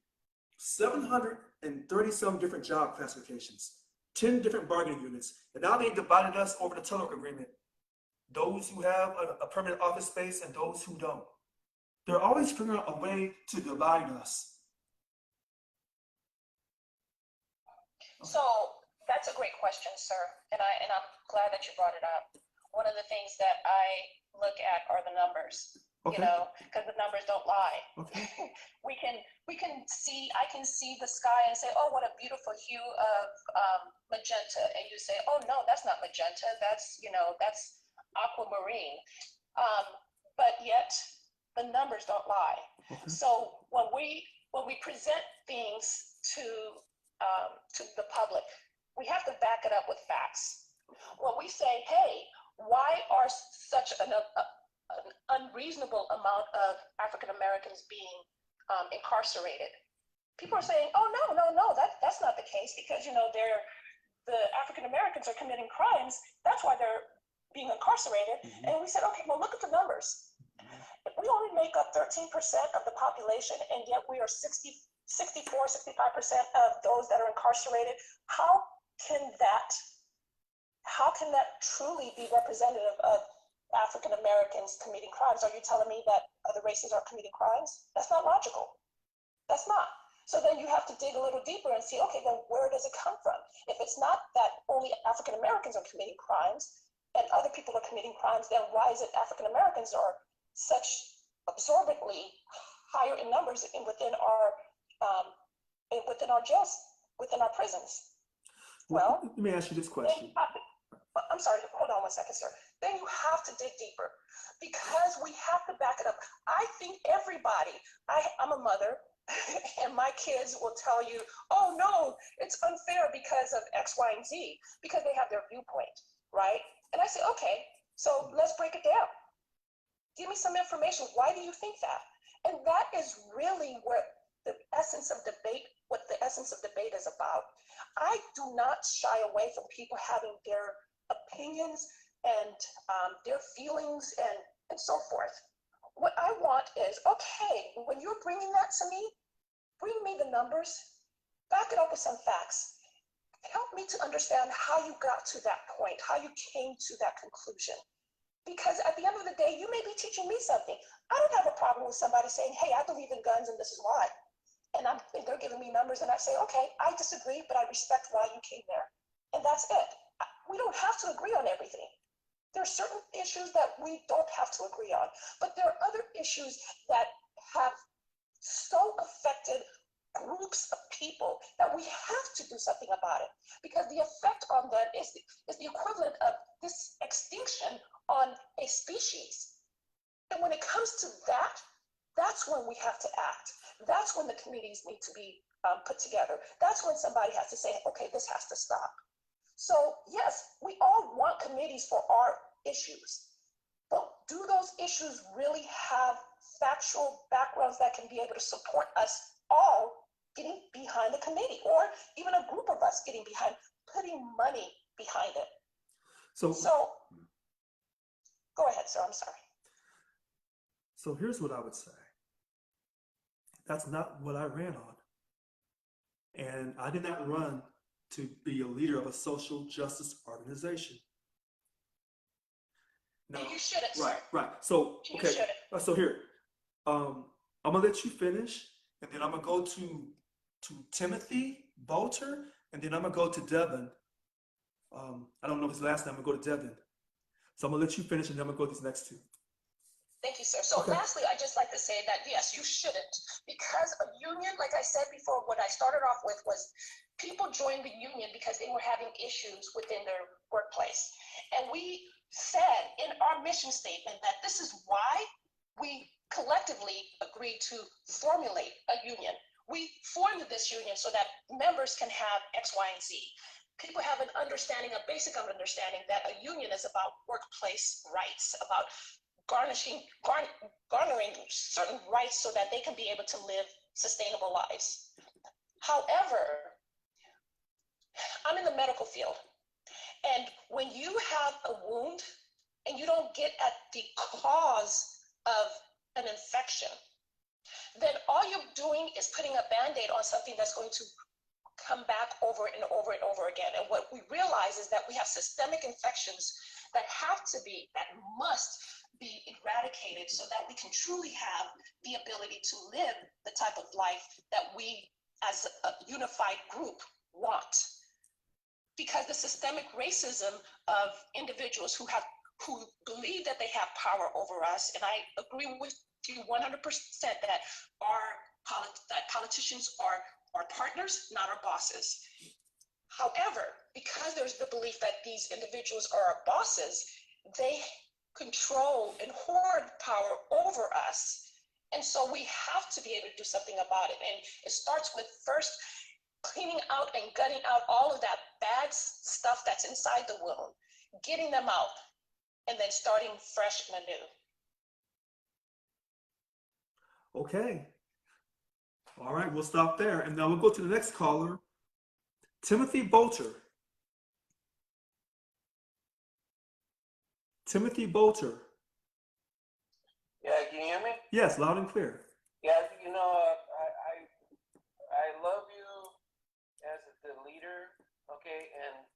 737 different job classifications, 10 different bargaining units, and now they divided us over the telework agreement. Those who have a permanent office space and those who don't. They're always figuring out a way to divide us. So that's a great question, sir, and I'm glad that you brought it up. One of the things that I look at are the numbers. Okay. Because the numbers don't lie. Okay. I can see the sky and say, oh, what a beautiful hue of magenta, and you say, oh no, that's not magenta, that's aquamarine. But yet the numbers don't lie. Okay. So when we present things to the public, we have to back it up with facts. When we say, hey, why are such an unreasonable amount of African Americans being incarcerated? People are saying, oh, no, that's not the case, because the African Americans are committing crimes. That's why they're being incarcerated. Mm-hmm. And we said, okay, well, look at the numbers. If we only make up 13% of the population, and yet we are 64, 65% of those that are incarcerated, how can that truly be representative of African Americans committing crimes? Are you telling me that other races are committing crimes? That's not logical. That's not. So then you have to dig a little deeper and see, okay, then where does it come from? If it's not that only African Americans are committing crimes, and other people are committing crimes, then why is it African Americans are such absorbently higher in numbers within our jails, within our prisons? Well, let me ask you this question. I'm sorry, hold on 1 second, sir. Then you have to dig deeper because we have to back it up. I think everybody, I'm a mother, and my kids will tell you, oh no, it's unfair because of X, Y, and Z, because they have their viewpoint, right? And I say, okay, so let's break it down. Give me some information. Why do you think that? And that is really what the essence of debate is about. I do not shy away from people having their opinions and their feelings and so forth. What I want is, okay, when you're bringing that to me, bring me the numbers, back it up with some facts. Help me to understand how you got to that point, how you came to that conclusion. Because at the end of the day, you may be teaching me something. I don't have a problem with somebody saying, hey, I believe in guns and this is why. And they're giving me numbers and I say, okay, I disagree, but I respect why you came there. And that's it. We don't have to agree on everything. There are certain issues that we don't have to agree on, but there are other issues that have so affected groups of people that we have to do something about it, because the effect on them is the equivalent of this extinction on a species. And when it comes to that, that's when we have to act. That's when the committees need to be put together. That's when somebody has to say, okay, this has to stop. So yes, we all want committees for our issues, but do those issues really have factual backgrounds that can be able to support us all getting behind the committee, or even a group of us getting behind, putting money behind it? So go ahead, sir, I'm sorry. So here's what I would say. That's not what I ran on. And I did not run to be a leader of a social justice organization. No, And you shouldn't, sir. right. So, You okay. shouldn't. So here, I'm gonna let you finish, and then I'm gonna go to Timothy Bolter, and then I'm gonna go to Devin. I don't know his last name. I'm gonna go to Devin. So I'm gonna let you finish, and then I'm gonna go to these next two. Thank you, sir. So lastly, I'd just like to say that, yes, you shouldn't. Because a union, like I said before, what I started off with was people joined the union because they were having issues within their workplace. And we said in our mission statement that this is why we collectively agreed to formulate a union. We formed this union so that members can have X, Y, and Z. People have an understanding, a basic understanding that a union is about workplace rights, about garnering certain rights so that they can be able to live sustainable lives. However, I'm in the medical field, and when you have a wound and you don't get at the cause of an infection, then all you're doing is putting a Band-Aid on something that's going to come back over and over and over again. And what we realize is that we have systemic infections that must be eradicated so that we can truly have the ability to live the type of life that we as a unified group want. Because the systemic racism of individuals who believe that they have power over us, and I agree with you 100% that politicians are partners, not our bosses. However, because there's the belief that these individuals are our bosses, they control and hoard power over us. And so we have to be able to do something about it. And it starts with first cleaning out and gutting out all of that bad stuff that's inside the wound, getting them out, and then starting fresh and anew. Okay. All right, we'll stop there. And now we'll go to the next caller, Timothy Bolter. Timothy Bolter. Yeah, can you hear me? Yes, loud and clear. Yeah, I love you as the leader, okay? And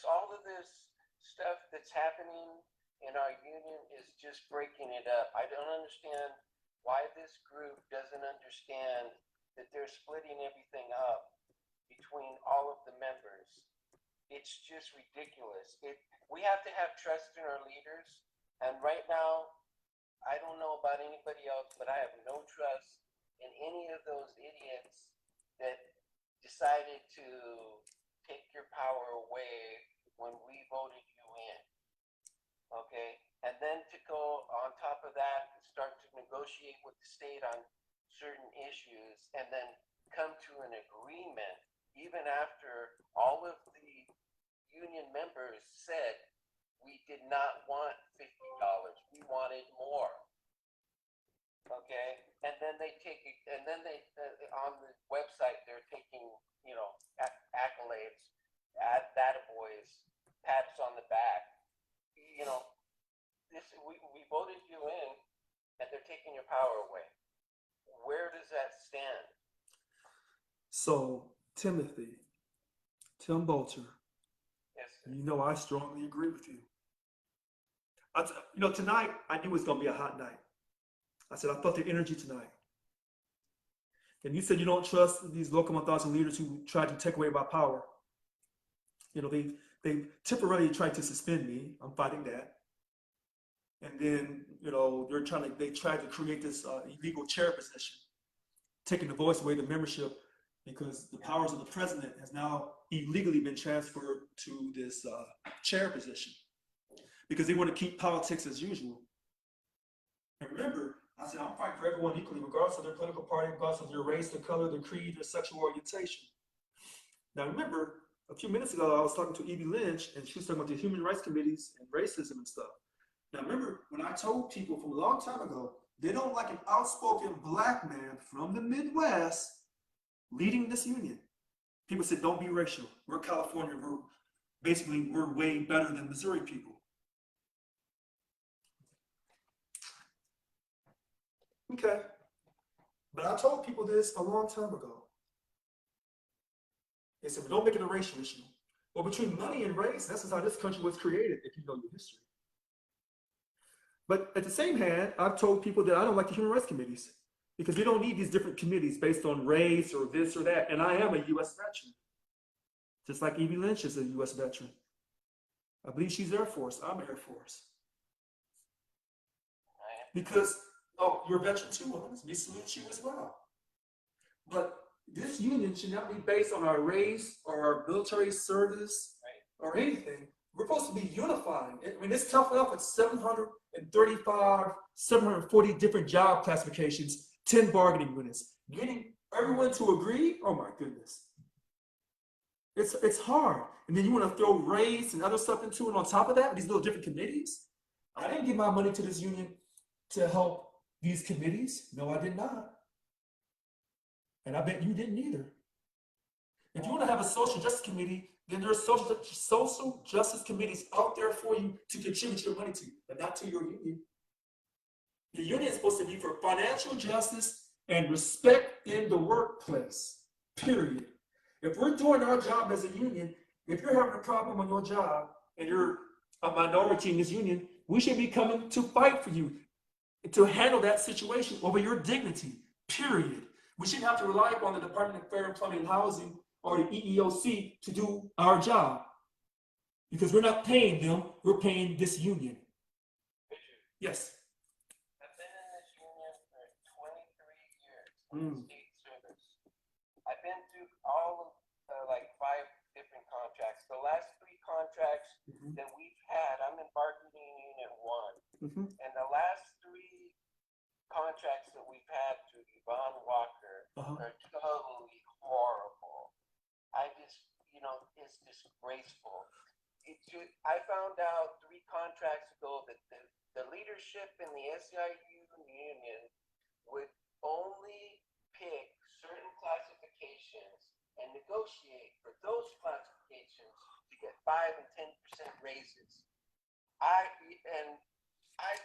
all of this stuff that's happening in our union is just breaking it up. I don't understand why this group doesn't understand that they're splitting everything up between all of the members. it's just ridiculous. We have to have trust in our leaders, and right now, I don't know about anybody else, but I have no trust in any of those idiots that decided to take your power away when we voted you in. Okay? And then to go on top of that and start to negotiate with the state on certain issues and then come to an agreement even after all of the union members said we did not want $50. We wanted more. Okay, and then they take it, and then they on the website they're taking, you know, accolades, data boys, pats on the back. You know, we voted you in, and they're taking your power away. Where does that stand? So, Timothy, Tim Bolter, Yes, sir. you know I strongly agree with you. Tonight I knew it was going to be a hot night. I said, I felt the energy tonight. And you said you don't trust these local 1,000 leaders who tried to take away my power. You know, they temporarily tried to suspend me. I'm fighting that. And then, you know, they tried to create this illegal chair position, taking the voice away, the membership, because the powers of the president has now illegally been transferred to this chair position because they want to keep politics as usual. And remember, I said, I'm fighting for everyone equally, regardless of their political party, regardless of their race, their color, their creed, their sexual orientation. Now, remember, a few minutes ago, I was talking to Evie Lynch, and she was talking about the human rights committees and racism and stuff. Now, remember, when I told people from a long time ago, they don't like an outspoken black man from the Midwest leading this union. People said, don't be racial. We're California. We're way better than Missouri people. Okay. But I told people this a long time ago. They said, well, don't make it a racial issue. Well, between money and race, this is how this country was created, if you know your history. But at the same hand, I've told people that I don't like the human rights committees because we don't need these different committees based on race or this or that. And I am a U.S. veteran, just like Evie Lynch is a U.S. veteran. I believe she's Air Force. I'm Air Force. Because, oh, you're a veteran too, Holmes. We salute you as well. But this union should not be based on our race or our military service or anything. We're supposed to be unifying. I mean, it's tough enough with 735, 740 different job classifications, 10 bargaining units. Getting everyone to agree, oh my goodness. It's hard. And then you want to throw race and other stuff into it on top of that, these little different committees. I didn't give my money to this union to help these committees. No, I did not. And I bet you didn't either. If you want to have a social justice committee, then there are social justice committees out there for you to contribute your money to, but not to your union. The union is supposed to be for financial justice and respect in the workplace, period. If we're doing our job as a union, if you're having a problem on your job and you're a minority in this union, we should be coming to fight for you, to handle that situation over your dignity, period. We shouldn't have to rely upon the Department of Fair Employment and Housing or the EEOC to do our job. Because we're not paying them, we're paying this union. Yes. I've been in this union for 23 years in state service. I've been through all of like 5 different contracts. The last 3 contracts that we've had, I'm in bargaining unit 1. And the last 3 contracts that we've had through Yvonne Walker are totally horrible. I just, it's disgraceful. I found out 3 contracts ago that the leadership in the SEIU union would only pick certain classifications and negotiate for those classifications to get 5 and 10% raises. I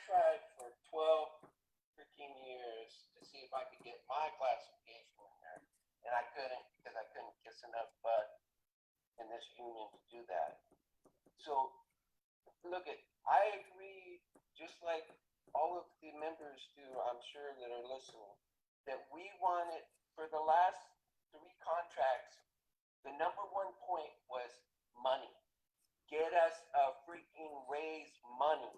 tried for 12, 13 years to see if I could get my classification in there, and I couldn't because I couldn't kiss enough butt in this union to do that. So, I agree, just like all of the members do, I'm sure, that are listening, that we wanted, for the last 3 contracts, the number 1 point was money. Get us a freaking raise money.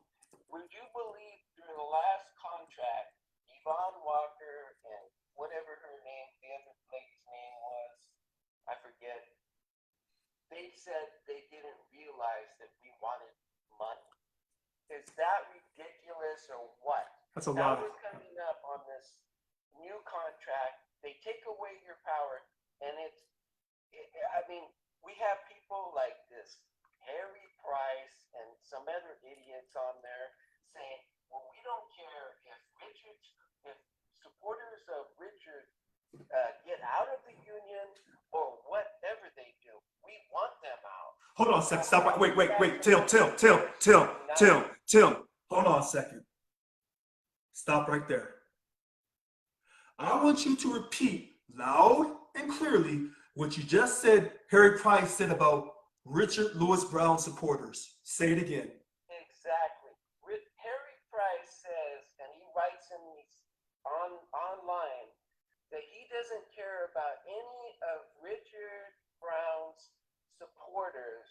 Would you believe during the last contract, Yvonne Walker and whatever her name, the other lady's name was, I forget, they said they didn't realize that we wanted money. Is that ridiculous or what? That's a Now lie. we're coming up on this new contract. They take away your power, and I mean, we have people like this Harry Price and some other idiots on there saying, well, we don't care if supporters of Richard get out of the union or whatever they do. We want them out. Hold on a second. Stop. Wait. Tim. Hold on a second. Stop right there. I want you to repeat loud and clearly what you just said Harry Price said about Richard Lewis Brown supporters. Say it again. Exactly. Harry Price says, and he writes in these online, that he doesn't care about any of Richard Brown's supporters.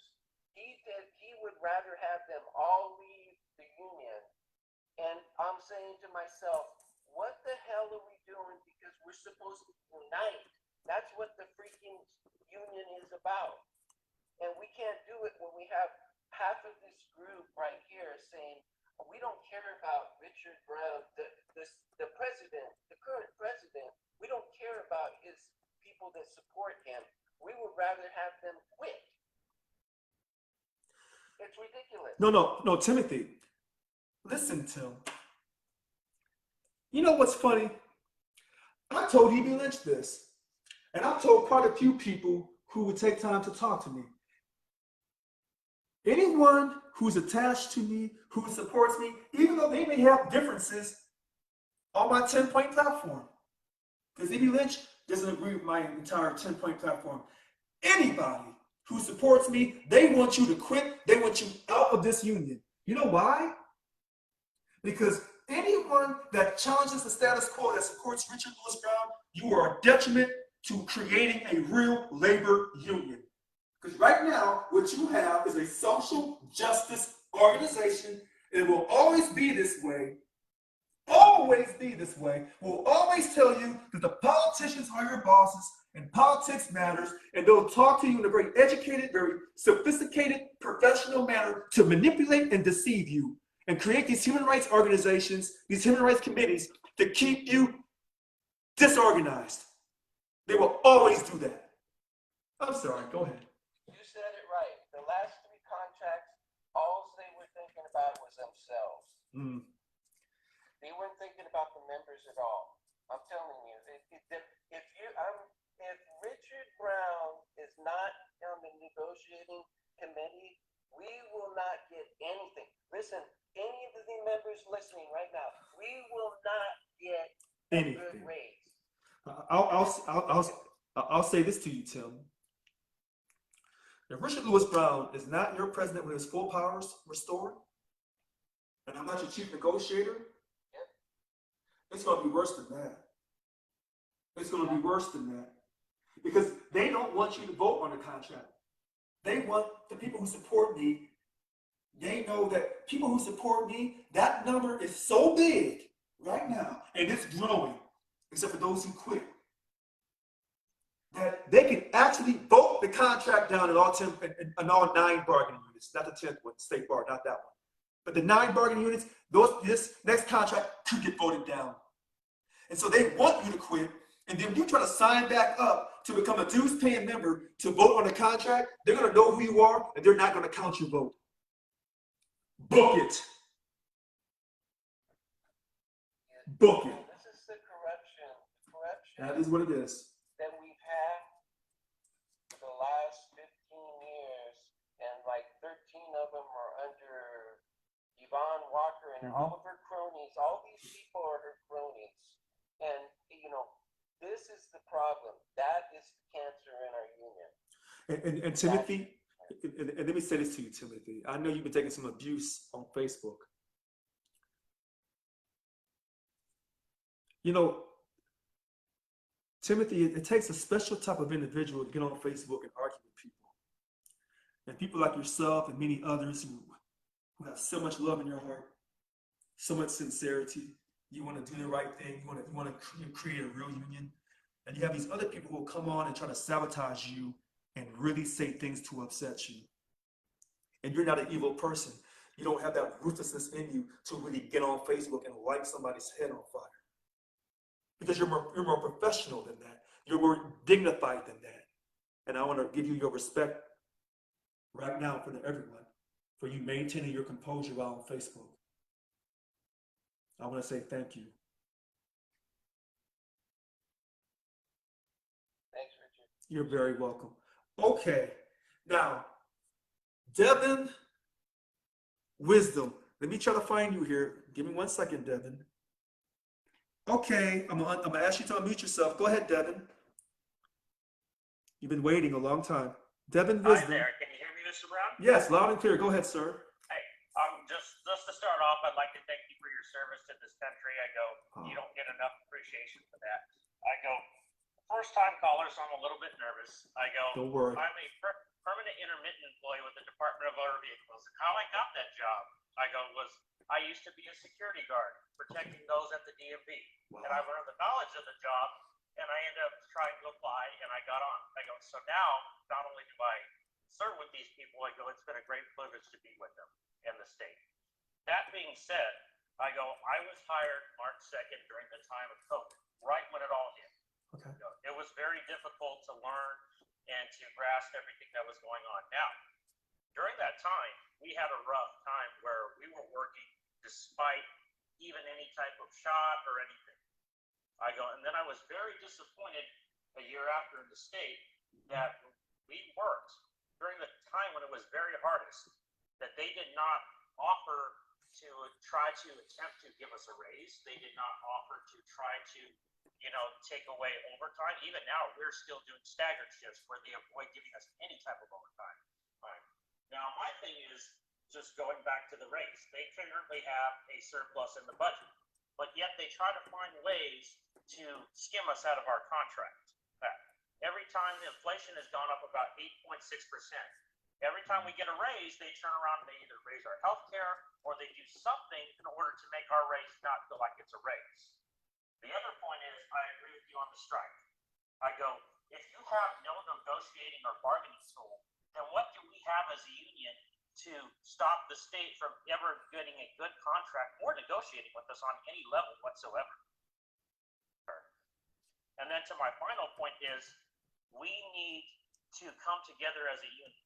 He would rather have them all leave the union. And I'm saying to myself, what the hell are we doing? Because we're supposed to unite. That's what the freaking union is about. And we can't do it when we have half of this group right here saying, we don't care about Richard Brown, the president, the current president. We don't care about his people that support him. We would rather have them quit. It's ridiculous. No, Timothy. Listen, Tim. You know what's funny? I told E.B. Lynch this, and I've told quite a few people who would take time to talk to me. Anyone who's attached to me, who supports me, even though they may have differences on my 10-point platform, because E.B. Lynch doesn't agree with my entire 10-point platform. Anybody who supports me, they want you to quit. They want you out of this union. You know why? Because anyone that challenges the status quo, that supports Richard Lewis Brown, you are a detriment to creating a real labor union. Because right now, what you have is a social justice organization, and it will always be this way. Always be this way. We'll always tell you that the politicians are your bosses and politics matters, and they'll talk to you in a very educated, very sophisticated, professional manner to manipulate and deceive you and create these human rights organizations, these human rights committees to keep you disorganized. They will always do that. I'm sorry, go ahead. You said it right. The last three contracts, all they were thinking about was themselves. They weren't thinking about the members at all. I'm telling you, if Richard Brown is not on the negotiating committee, we will not get anything. Listen, any of the members listening right now, we will not get a good raise. I'll say this to you, Tim. If Richard Lewis Brown is not your president with his full powers restored, and I'm not your chief negotiator, it's going to be worse than that. It's going to be worse than that. Because they don't want you to vote on the contract. They want the people who support me. They know that people who support me, that number is so big right now, and it's growing, except for those who quit, that they can actually vote the contract down in all 9 bargaining units, not the 10th one, state bar, not that one. But the 9 bargaining units, this next contract could get voted down. And so they want you to quit, and then you try to sign back up to become a dues-paying member to vote on the contract. They're going to know who you are, and they're not going to count your vote. Book it. Book it. This is the corruption That is what it is. that we've had for the last 15 years, and like 13 of them are under Yvonne Walker and all of her cronies. All these people are her cronies. And, this is the problem. That is the cancer in our union. And Timothy, and let me say this to you, Timothy. I know you've been taking some abuse on Facebook. Timothy, it takes a special type of individual to get on Facebook and argue with people. And people like yourself and many others who have so much love in your heart, so much sincerity. You want to do the right thing. You want to create a real union. And you have these other people who will come on and try to sabotage you and really say things to upset you. And you're not an evil person. You don't have that ruthlessness in you to really get on Facebook and light somebody's head on fire. Because you're more professional than that. You're more dignified than that. And I want to give you your respect right now for everyone, for you maintaining your composure while on Facebook. I want to say thank you. Thanks, Richard. You're very welcome. Okay, now, Devin Wisdom. Let me try to find you here. Give me 1 second, Devin. Okay, I'm gonna ask you to unmute yourself. Go ahead, Devin. You've been waiting a long time. Devin Hi Wisdom. there. Can you hear me, Mr. Brown? Yes, loud and clear. Go ahead, sir. Hey, just to start off, I'd like to thank you for your service to this country. I go, you don't get enough appreciation for that. I go, first time caller, so I'm a little bit nervous. I go, Don't worry. I'm a permanent intermittent employee with the Department of Motor Vehicles. And how I got that job, I go, was I used to be a security guard protecting those at the DMV. Wow. And I learned the knowledge of the job, and I ended up trying to apply, and I got on. I go, so now, not only do I serve with these people, I go, it's been a great privilege to be with them in the state. That being said, I go, I was hired March 2nd during the time of COVID, right when it all hit. Okay. It was very difficult to learn and to grasp everything that was going on. Now, during that time, we had a rough time where we were working despite even any type of shot or anything. I go, and then I was very disappointed a year after in the state that we worked during the time when it was very hardest, that they did not offer to try to attempt to give us a raise. They did not offer to try to, take away overtime. Even now, we're still doing staggered shifts where they avoid giving us any type of overtime. Now, my thing is just going back to the raise. They currently have a surplus in the budget, but yet they try to find ways to skim us out of our contract. Every time the inflation has gone up about 8.6%. Every time we get a raise, they turn around and they either raise our health care or they do something in order to make our raise not feel like it's a raise. The other point is, I agree with you on the strike. I go, if you have no negotiating or bargaining tool, then what do we have as a union to stop the state from ever getting a good contract or negotiating with us on any level whatsoever? And then to my final point is, we need to come together as a union.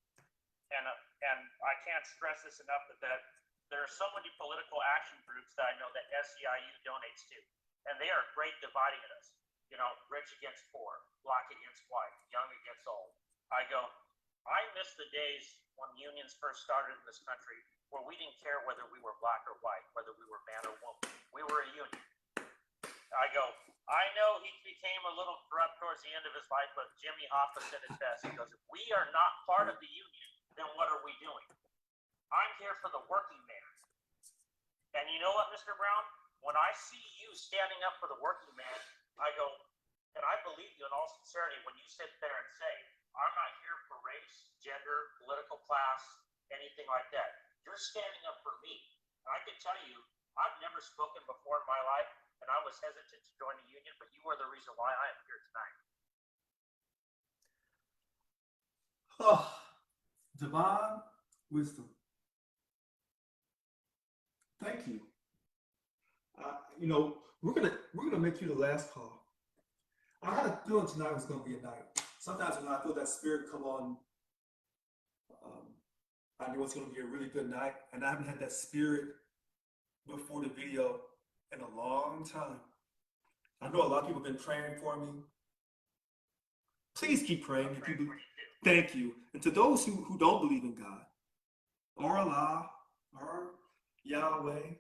And I can't stress this enough that there are so many political action groups that I know that SEIU donates to, and they are great dividing us. Rich against poor, black against white, young against old. I go, I miss the days when unions first started in this country where we didn't care whether we were black or white, whether we were man or woman. We were a union. I go, I know he became a little corrupt towards the end of his life, but Jimmy Hoffa said it best. He goes, if we are not part of the union, then what are we doing? I'm here for the working man. And you know what, Mr. Brown? When I see you standing up for the working man, I go, and I believe you in all sincerity when you sit there and say, I'm not here for race, gender, political class, anything like that. You're standing up for me. And I can tell you, I've never spoken before in my life, and I was hesitant to join the union, but you are the reason why I am here tonight. Oh, divine wisdom. Thank you. We're gonna make you the last call. I had a feeling tonight was gonna be a night. Sometimes when I feel that spirit come on, I knew it's gonna be a really good night, and I haven't had that spirit before the video in a long time. I know a lot of people have been praying for me. Please keep praying. If you thank you. And to those who don't believe in God, or Allah, or Yahweh,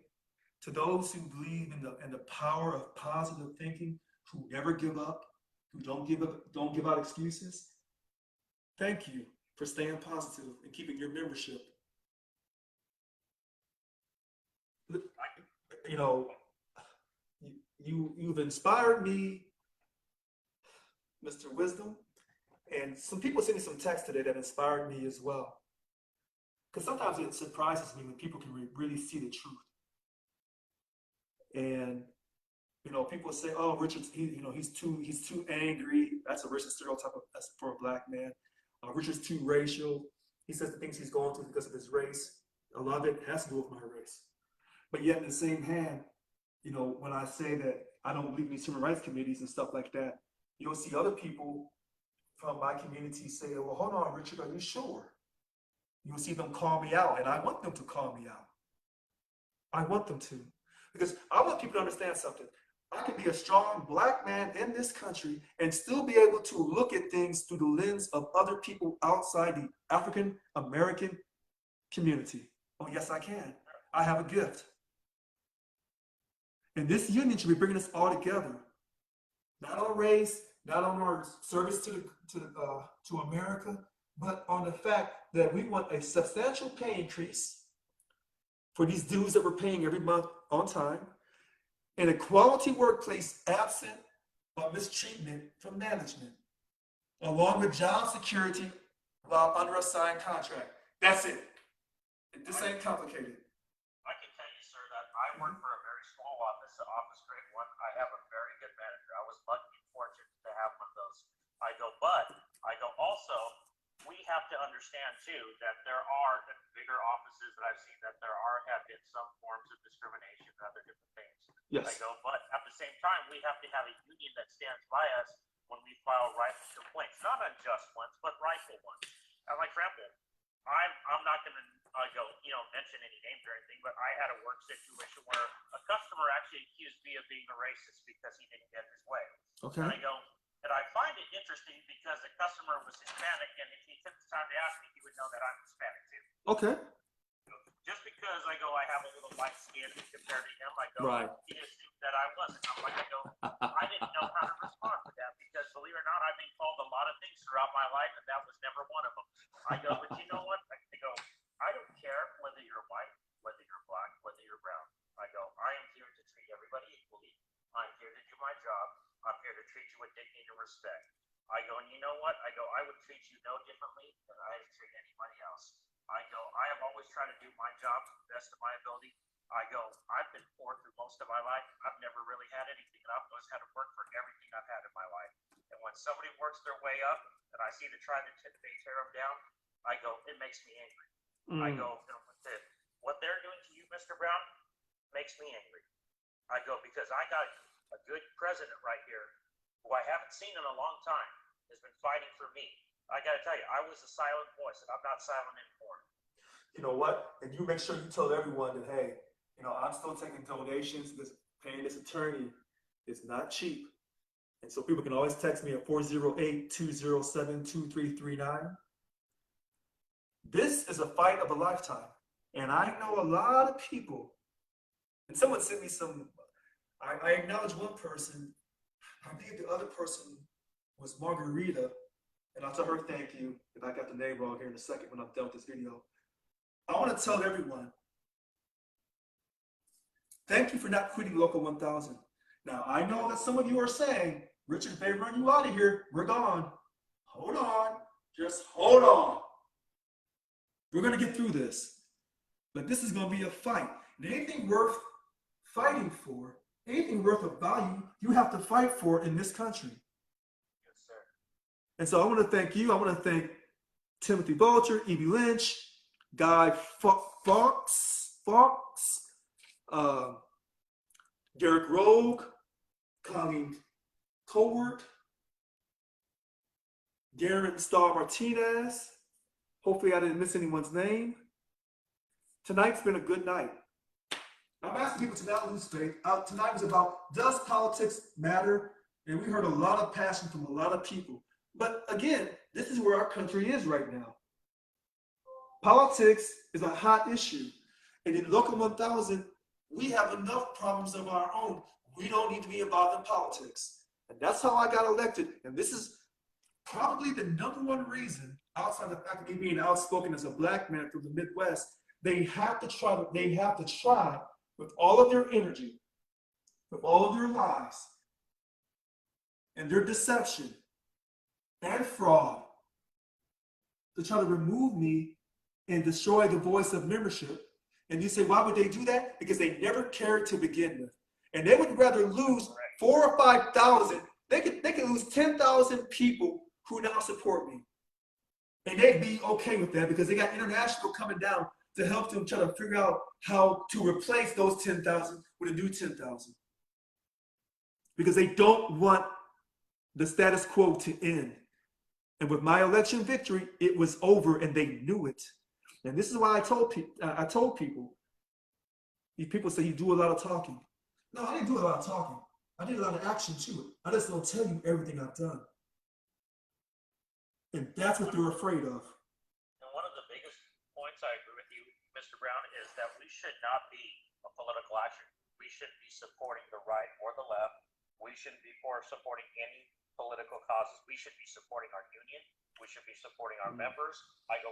to those who believe in the power of positive thinking, who never give up, who don't give out excuses, thank you for staying positive and keeping your membership. You've inspired me, Mr. Wisdom, and some people sent me some text today that inspired me as well. because sometimes it surprises me when people can really see the truth. And people say, "Oh, Richard's he's too angry." That's a racist stereotype for a black man. Richard's too racial. He says the things he's going through because of his race. A lot of it has to do with my race. But yet, in the same hand, when I say that I don't believe in these human rights committees and stuff like that, you'll see other people from my community say, "Well, hold on, Richard, are you sure?" You'll see them call me out, and I want them to call me out. I want them to, because I want people to understand something. I can be a strong black man in this country and still be able to look at things through the lens of other people outside the African American community. Oh, yes, I can. I have a gift. And this union should be bringing us all together, not on race, not on our service to America, but on the fact that we want a substantial pay increase for these dues that we're paying every month on time, and a quality workplace absent of mistreatment from management, along with job security while under a signed contract. That's it. This ain't complicated. I can tell you, sir, that I work for a very small office, office grade 1. I have a very good manager. I was lucky and fortunate to have one of those. Also, we have to understand too that there are bigger offices that I've seen that have been some forms of discrimination and other different things. Yes. But at the same time, we have to have a union that stands by us when we file rightful complaints, not unjust ones, but rightful ones. And like for example, I'm not going to mention any names or anything, but I had a work situation where a customer actually accused me of being a racist because he didn't get his way. Okay. And I find it interesting because the customer was Hispanic, and if he took the time to ask me, he would know that I'm Hispanic too. Okay. Just because I have a little light skin compared to him, Right. He assumed that I wasn't. I didn't know how to respond to that because, believe it or not, I've been called a lot of things throughout my life, and that was never one of them. But you know what? I don't care whether you're white, whether you're black, whether you're brown. I am here to treat everybody equally. I'm here to do my job. I'm here to treat you with dignity and respect. And you know what? I would treat you no differently than I treat anybody else. I have always tried to do my job to the best of my ability. I've been poor through most of my life. I've never really had anything, and I've always had to work for everything I've had in my life. And when somebody works their way up, and I see them trying to tear them down, it makes me angry. What they're doing to you, Mr. Brown, makes me angry. Because I got a good president right here who I haven't seen in a long time has been fighting for me. I got to tell you, I was a silent voice, and I'm not silent anymore. You know what? And you make sure you tell everyone that, hey, I'm still taking donations. Paying this attorney is not cheap. And so people can always text me at 408-207-2339. This is a fight of a lifetime. And I know a lot of people, and someone sent me I acknowledge one person. I believe the other person was Margarita, and I'll tell her thank you if I got the name wrong here in a second when I'm done with this video. I want to tell everyone, thank you for not quitting Local 1000. Now, I know that some of you are saying, Richard, if they run you out of here, we're gone. Hold on. Just hold on. We're going to get through this. But this is going to be a fight. And anything worth fighting for, anything worth of value, you have to fight for in this country. Yes, sir. And so I want to thank you. I want to thank Timothy Vulture, Evie Lynch, Guy Fawkes, Derek Rogue, Colleen Cowart, Darren Starr Martinez. Hopefully I didn't miss anyone's name. Tonight's been a good night. I'm asking people to not lose faith. Tonight was about, does politics matter? And we heard a lot of passion from a lot of people. But again, this is where our country is right now. Politics is a hot issue. And in Local 1000, we have enough problems of our own. We don't need to be involved in politics. And that's how I got elected. And this is probably the #1 reason, outside of the fact of me being outspoken as a black man from the Midwest, they have to try with all of their energy, with all of their lies, and their deception and fraud to try to remove me and destroy the voice of membership. And you say, why would they do that? Because they never cared to begin with. And they would rather lose 4,000 or 5,000. They could lose 10,000 people who now support me. And they'd be okay with that because they got international coming down to help them try to figure out how to replace those 10,000 with a new 10,000. Because they don't want the status quo to end. And with my election victory, it was over and they knew it. And this is why I told people, these people say you do a lot of talking. No, I didn't do a lot of talking. I did a lot of action too. I just don't tell you everything I've done. And that's what they're afraid of. And one of the biggest points I agree with you, Mr. Brown, is that we should not be a political action. We shouldn't be supporting the right or the left. We shouldn't be supporting any political causes. We should be supporting our union. We should be supporting our members.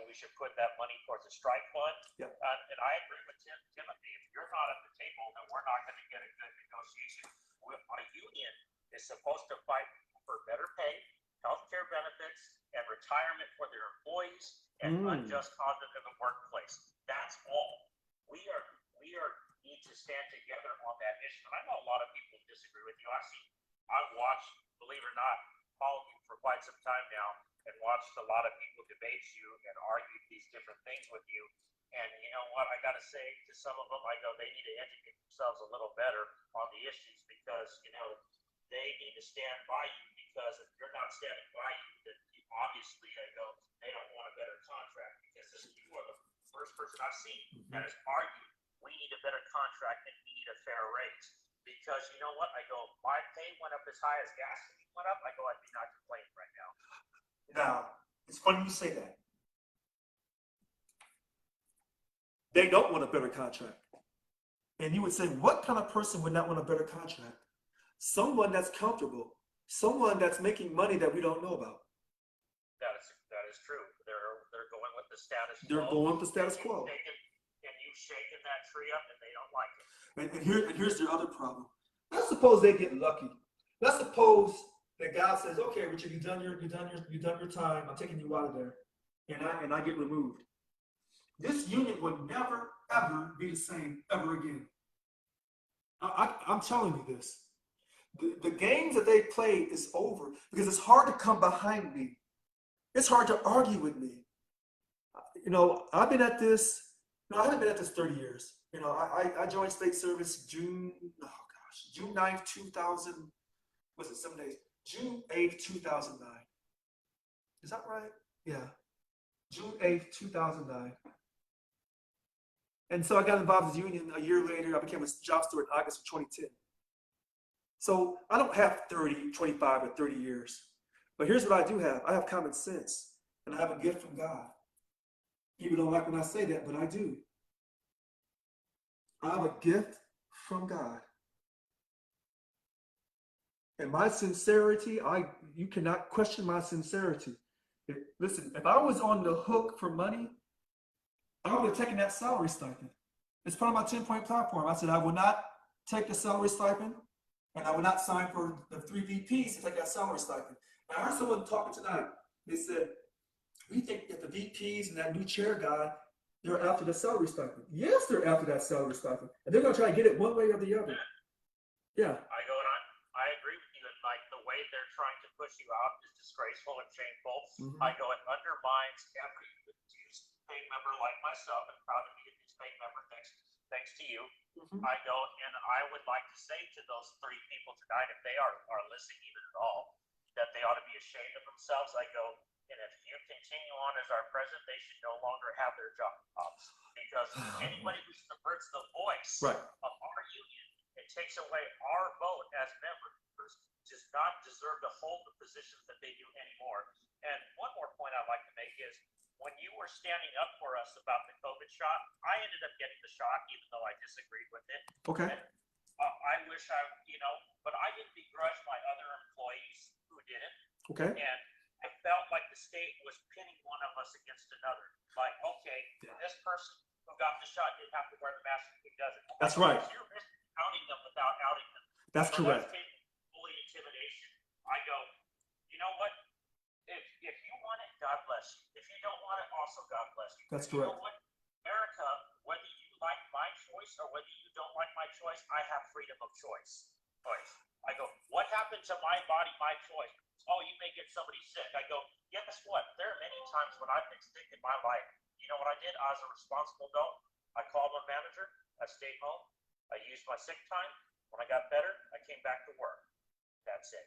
We should put that money towards a strike fund. Yeah. And I agree with Timothy. If you're not at the table, then we're not going to get a good negotiation. Our union is supposed to fight for better pay, health care benefits, and retirement for their employees, and unjust conduct in the workplace. That's all. We need to stand together on that issue. And I know a lot of people disagree with you. I've watched, believe it or not, followed you for quite some time now, and watched a lot of people debate you and argue these different things with you. And you know what? I got to say to some of them, they need to educate themselves a little better on the issues because, they need to stand by you because if you're not standing by you, then obviously, they don't want a better contract because you are the first person I've seen that has argued we need a better contract and we need a fair raise. Because you know what? My pay went up as high as gasoline went up. I'd be not complaining right now. Now, it's funny you say that. They don't want a better contract. And you would say, what kind of person would not want a better contract? Someone that's comfortable, someone that's making money that we don't know about. That is true. They're going with the status quo. They're going with the status quo. And you've shaken that tree up and they don't like it. And here's the other problem. Let's suppose they get lucky. Let's suppose that God says, "Okay, Richard, you've done your time. I'm taking you out of there," and I get removed. This union would never ever be the same ever again. I'm telling you this. The games that they played is over because it's hard to come behind me. It's hard to argue with me. I've been at this. I haven't been at this 30 years. I joined state service June 9th, 2000. Was it 7 days? June 8th, 2009. Is that right? Yeah. June 8th, 2009. And so I got involved with the union a year later. I became a job steward in August of 2010. So I don't have 30, 25, or 30 years. But here's what I do have. I have common sense. And I have a gift from God. People don't like when I say that, but I do. I have a gift from God. And my sincerity, you cannot question my sincerity. Listen, if I was on the hook for money, I would have taken that salary stipend. It's part of my 10-point platform. I said I will not take the salary stipend, and I will not sign for the 3 VPs to take that salary stipend. And I heard someone talking tonight. They said, we think that the VPs and that new chair guy, they're after the salary stipend. Yes, they're after that salary stipend. And they're going to try to get it one way or the other. Yeah. I agree with you. And the way they're trying to push you out is disgraceful and shameful. Mm-hmm. It undermines every dues paid member like myself, and proud to be a dues paid member thanks to you. Mm-hmm. And I would like to say to those 3 people tonight, if they are listening even at all, that they ought to be ashamed of themselves. And if you continue on as our president, they should no longer have their jobs. Because anybody who subverts the voice of our union and takes away our vote as members does not deserve to hold the positions that they do anymore. And one more point I'd like to make is, when you were standing up for us about the COVID shot, I ended up getting the shot, even though I disagreed with it. Okay. And, I wish but I didn't begrudge my other employees who didn't. Okay. And I felt like the state was pinning one of us against another. Like, okay, this person who got the shot didn't have to wear the mask, who doesn't. That's right. You're outing them without outing them. That's correct. That's bully intimidation. You know what? If you want it, God bless you. If you don't want it, also God bless you. That's You know correct. what? America, whether you like my choice or whether you don't like my choice, I have freedom of choice. I go, what happened to my body, my choice? Oh, you may get somebody sick. I go, guess what? There are many times when I've been sick in my life. You know what I did? I was a responsible adult. I called my manager. I stayed home. I used my sick time. When I got better, I came back to work. That's it.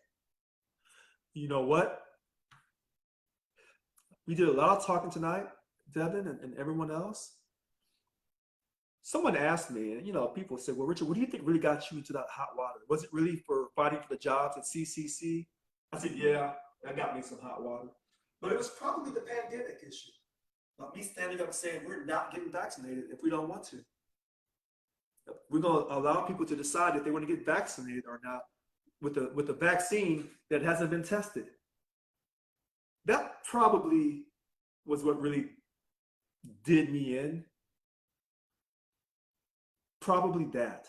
You know what? We did a lot of talking tonight, Devin and everyone else. Someone asked me, and people said, well, Richard, what do you think really got you into that hot water? Was it really for fighting for the jobs at CCC? I said, yeah, that got me some hot water. But it was probably the pandemic issue. Me standing up and saying we're not getting vaccinated if we don't want to. We're going to allow people to decide if they want to get vaccinated or not with a vaccine that hasn't been tested. That probably was what really did me in. Probably that.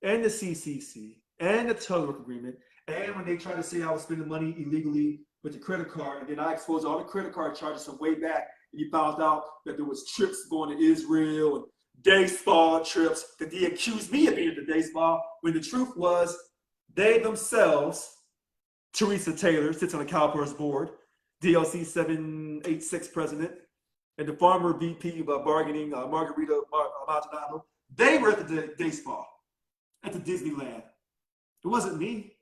And the CCC, and the telework agreement, and when they tried to say I was spending money illegally with the credit card, and then I exposed all the credit card charges from way back, and you found out that there was trips going to Israel and day spa trips, that they accused me of being at the day spa, when the truth was they themselves, Teresa Taylor, sits on the CalPERS board, DLC 786 president, and the former VP of bargaining, Margarita Maldonado, they were at the day spa at the Disneyland. It wasn't me.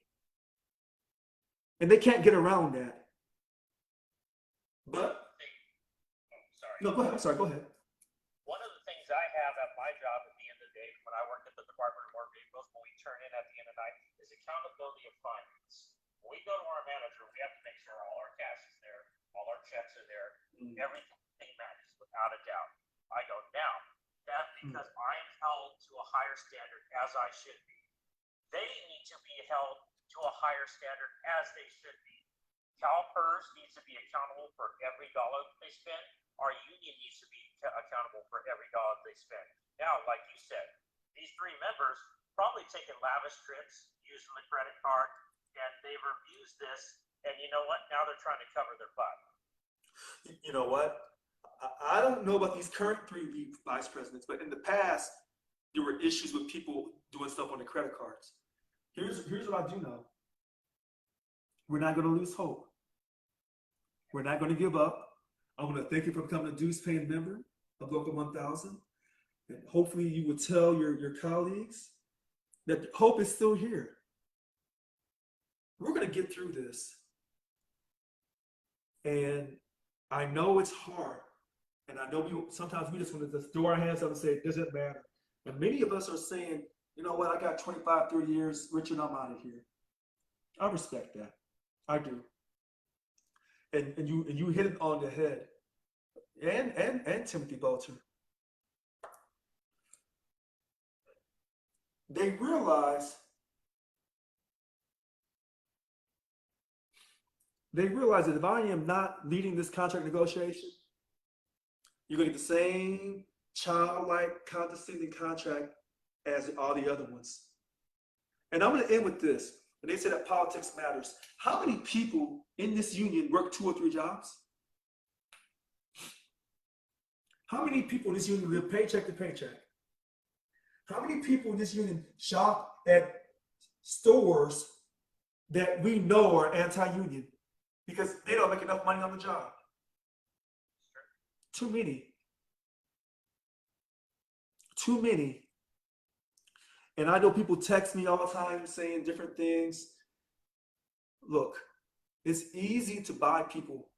And they can't get around that. But, Sorry. no, go ahead. I'm sorry, go ahead. One of the things I have at my job at the end of the day, when I work at the Department of Motor Vehicles, when we turn in at the end of the night, is accountability of finance. When we go to our manager, we have to make sure all our cash is there, all our checks are there, everything matches without a doubt. I go, now, that's because I am held to a higher standard as I should be. They need to be held to a higher standard as they should be. CalPERS needs to be accountable for every dollar they spend. Our union needs to be accountable for every dollar they spend. Now, like you said, these three members probably taken lavish trips, using the credit card, and they've abused this. And you know what? Now they're trying to cover their butt. You know what? I don't know about these current three vice presidents, but in the past, there were issues with people doing stuff on the credit cards. Here's what I do know. We're not going to lose hope. We're not going to give up. I want to thank you for becoming a dues-paying member of Local 1000. And hopefully you will tell your colleagues that hope is still here. We're going to get through this. And I know it's hard. And I know sometimes we just want to just throw our hands up and say, it doesn't matter. But many of us are saying, you know what, I got 25, 30 years, Richard, I'm out of here. I respect that. I do. And you hit it on the head. And Timothy Bolter. They realize that if I am not leading this contract negotiation, you're going to get the same childlike, condescending contract as all the other ones. And I'm going to end with this. And they say that politics matters. How many people in this union work 2 or 3 jobs? How many people in this union live paycheck to paycheck? How many people in this union shop at stores that we know are anti-union because they don't make enough money on the job? Too many. Too many. And I know people text me all the time saying different things. Look, it's easy to buy people.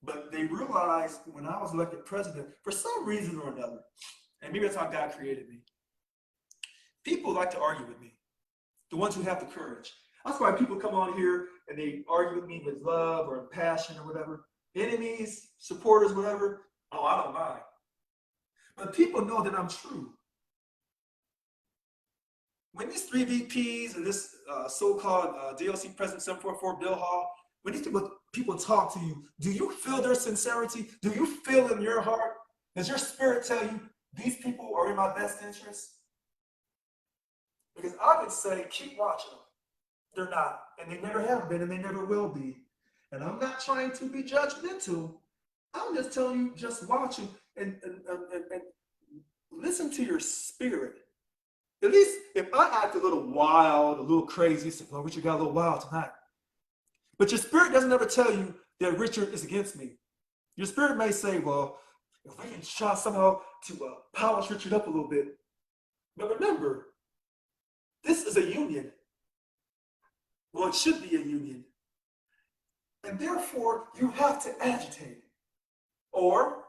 But they realized when I was elected president, for some reason or another, and maybe that's how God created me, people like to argue with me, the ones who have the courage. That's why people come on here and they argue with me with love or passion or whatever. Enemies, supporters, whatever, oh, I don't mind. But people know that I'm true. When these 3 VPs and this so-called DLC President 744 Bill Hall, when these people talk to you, do you feel their sincerity? Do you feel in your heart? Does your spirit tell you these people are in my best interest? Because I would say, keep watching them. They're not. And they never have been and they never will be. And I'm not trying to be judgmental. I'm just telling you, just watch and listen to your spirit. At least if I act a little wild, a little crazy, say, well, Richard got a little wild tonight. But your spirit doesn't ever tell you that Richard is against me. Your spirit may say, well, if we can try somehow to polish Richard up a little bit. But remember, this is a union. Well, it should be a union. And therefore, you have to agitate. Or,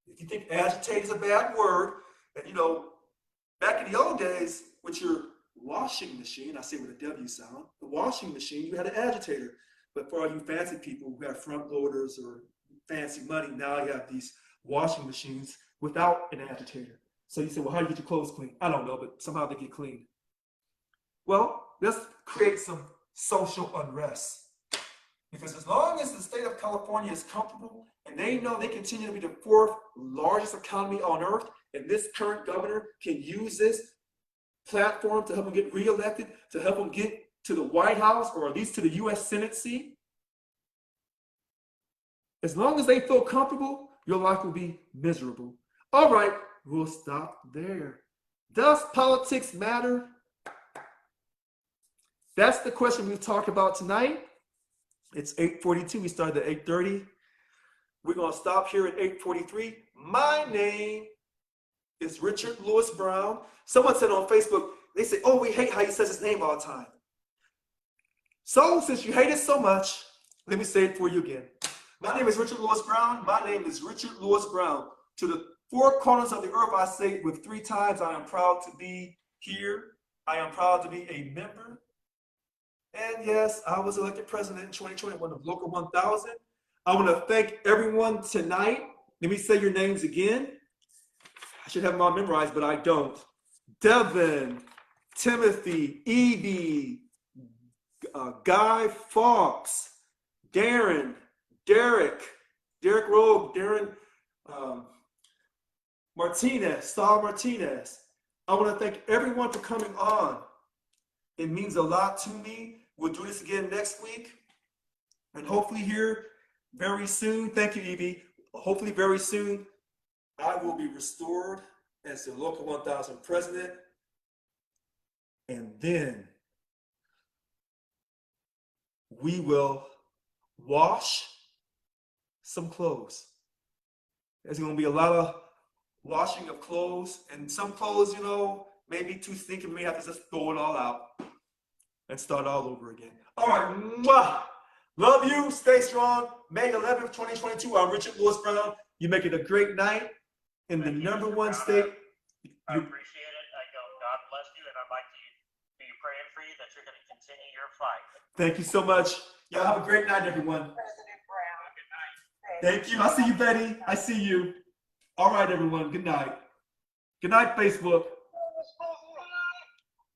if you think agitate is a bad word, and back in the old days, with your washing machine, I say with a W sound, the washing machine, you had an agitator. But for all you fancy people who have front loaders or fancy money, now you have these washing machines without an agitator. So you say, well, how do you get your clothes clean? I don't know, but somehow they get clean. Well, let's create some social unrest. Because as long as the state of California is comfortable and they know they continue to be the fourth largest economy on earth, and this current governor can use this platform to help them get reelected, to help them get to the White House or at least to the U.S. Senate seat, as long as they feel comfortable, your life will be miserable. All right, we'll stop there. Does politics matter? That's the question we've talked about tonight. It's 8:42. We started at 8:30. We're going to stop here at 8:43. My name is Richard Lewis Brown. Someone said on Facebook, they say, oh, we hate how he says his name all the time. So, since you hate it so much, let me say it for you again. My name is Richard Lewis Brown. My name is Richard Lewis Brown. To the four corners of the earth, I say it with 3 times, I am proud to be here. I am proud to be a member. And yes, I was elected president in 2021 of Local 1000. I want to thank everyone tonight. Let me say your names again. I should have them all memorized, but I don't. Devin, Timothy, Evie, Guy Fawkes, Darren, Derek Rogue, Darren Martinez, Saul Martinez. I want to thank everyone for coming on. It means a lot to me. We'll do this again next week. And hopefully here very soon, thank you, Evie. Hopefully very soon, I will be restored as the Local 1000 president. And then we will wash some clothes. There's going to be a lot of washing of clothes, and some clothes, maybe too stinky. We may have to just throw it all out and start all over again. All right, mwah. Love you. Stay strong. May 11th, 2022. I'm Richard Lewis Brown. You make it a great night in the number one state. I appreciate it. God bless you, and I'd like to be praying for you that you're going to continue your fight. Thank you so much. Y'all have a great night, everyone. President Brown. Good night. Thank you. I see you, Betty. I see you. All right, everyone. Good night. Good night, Facebook.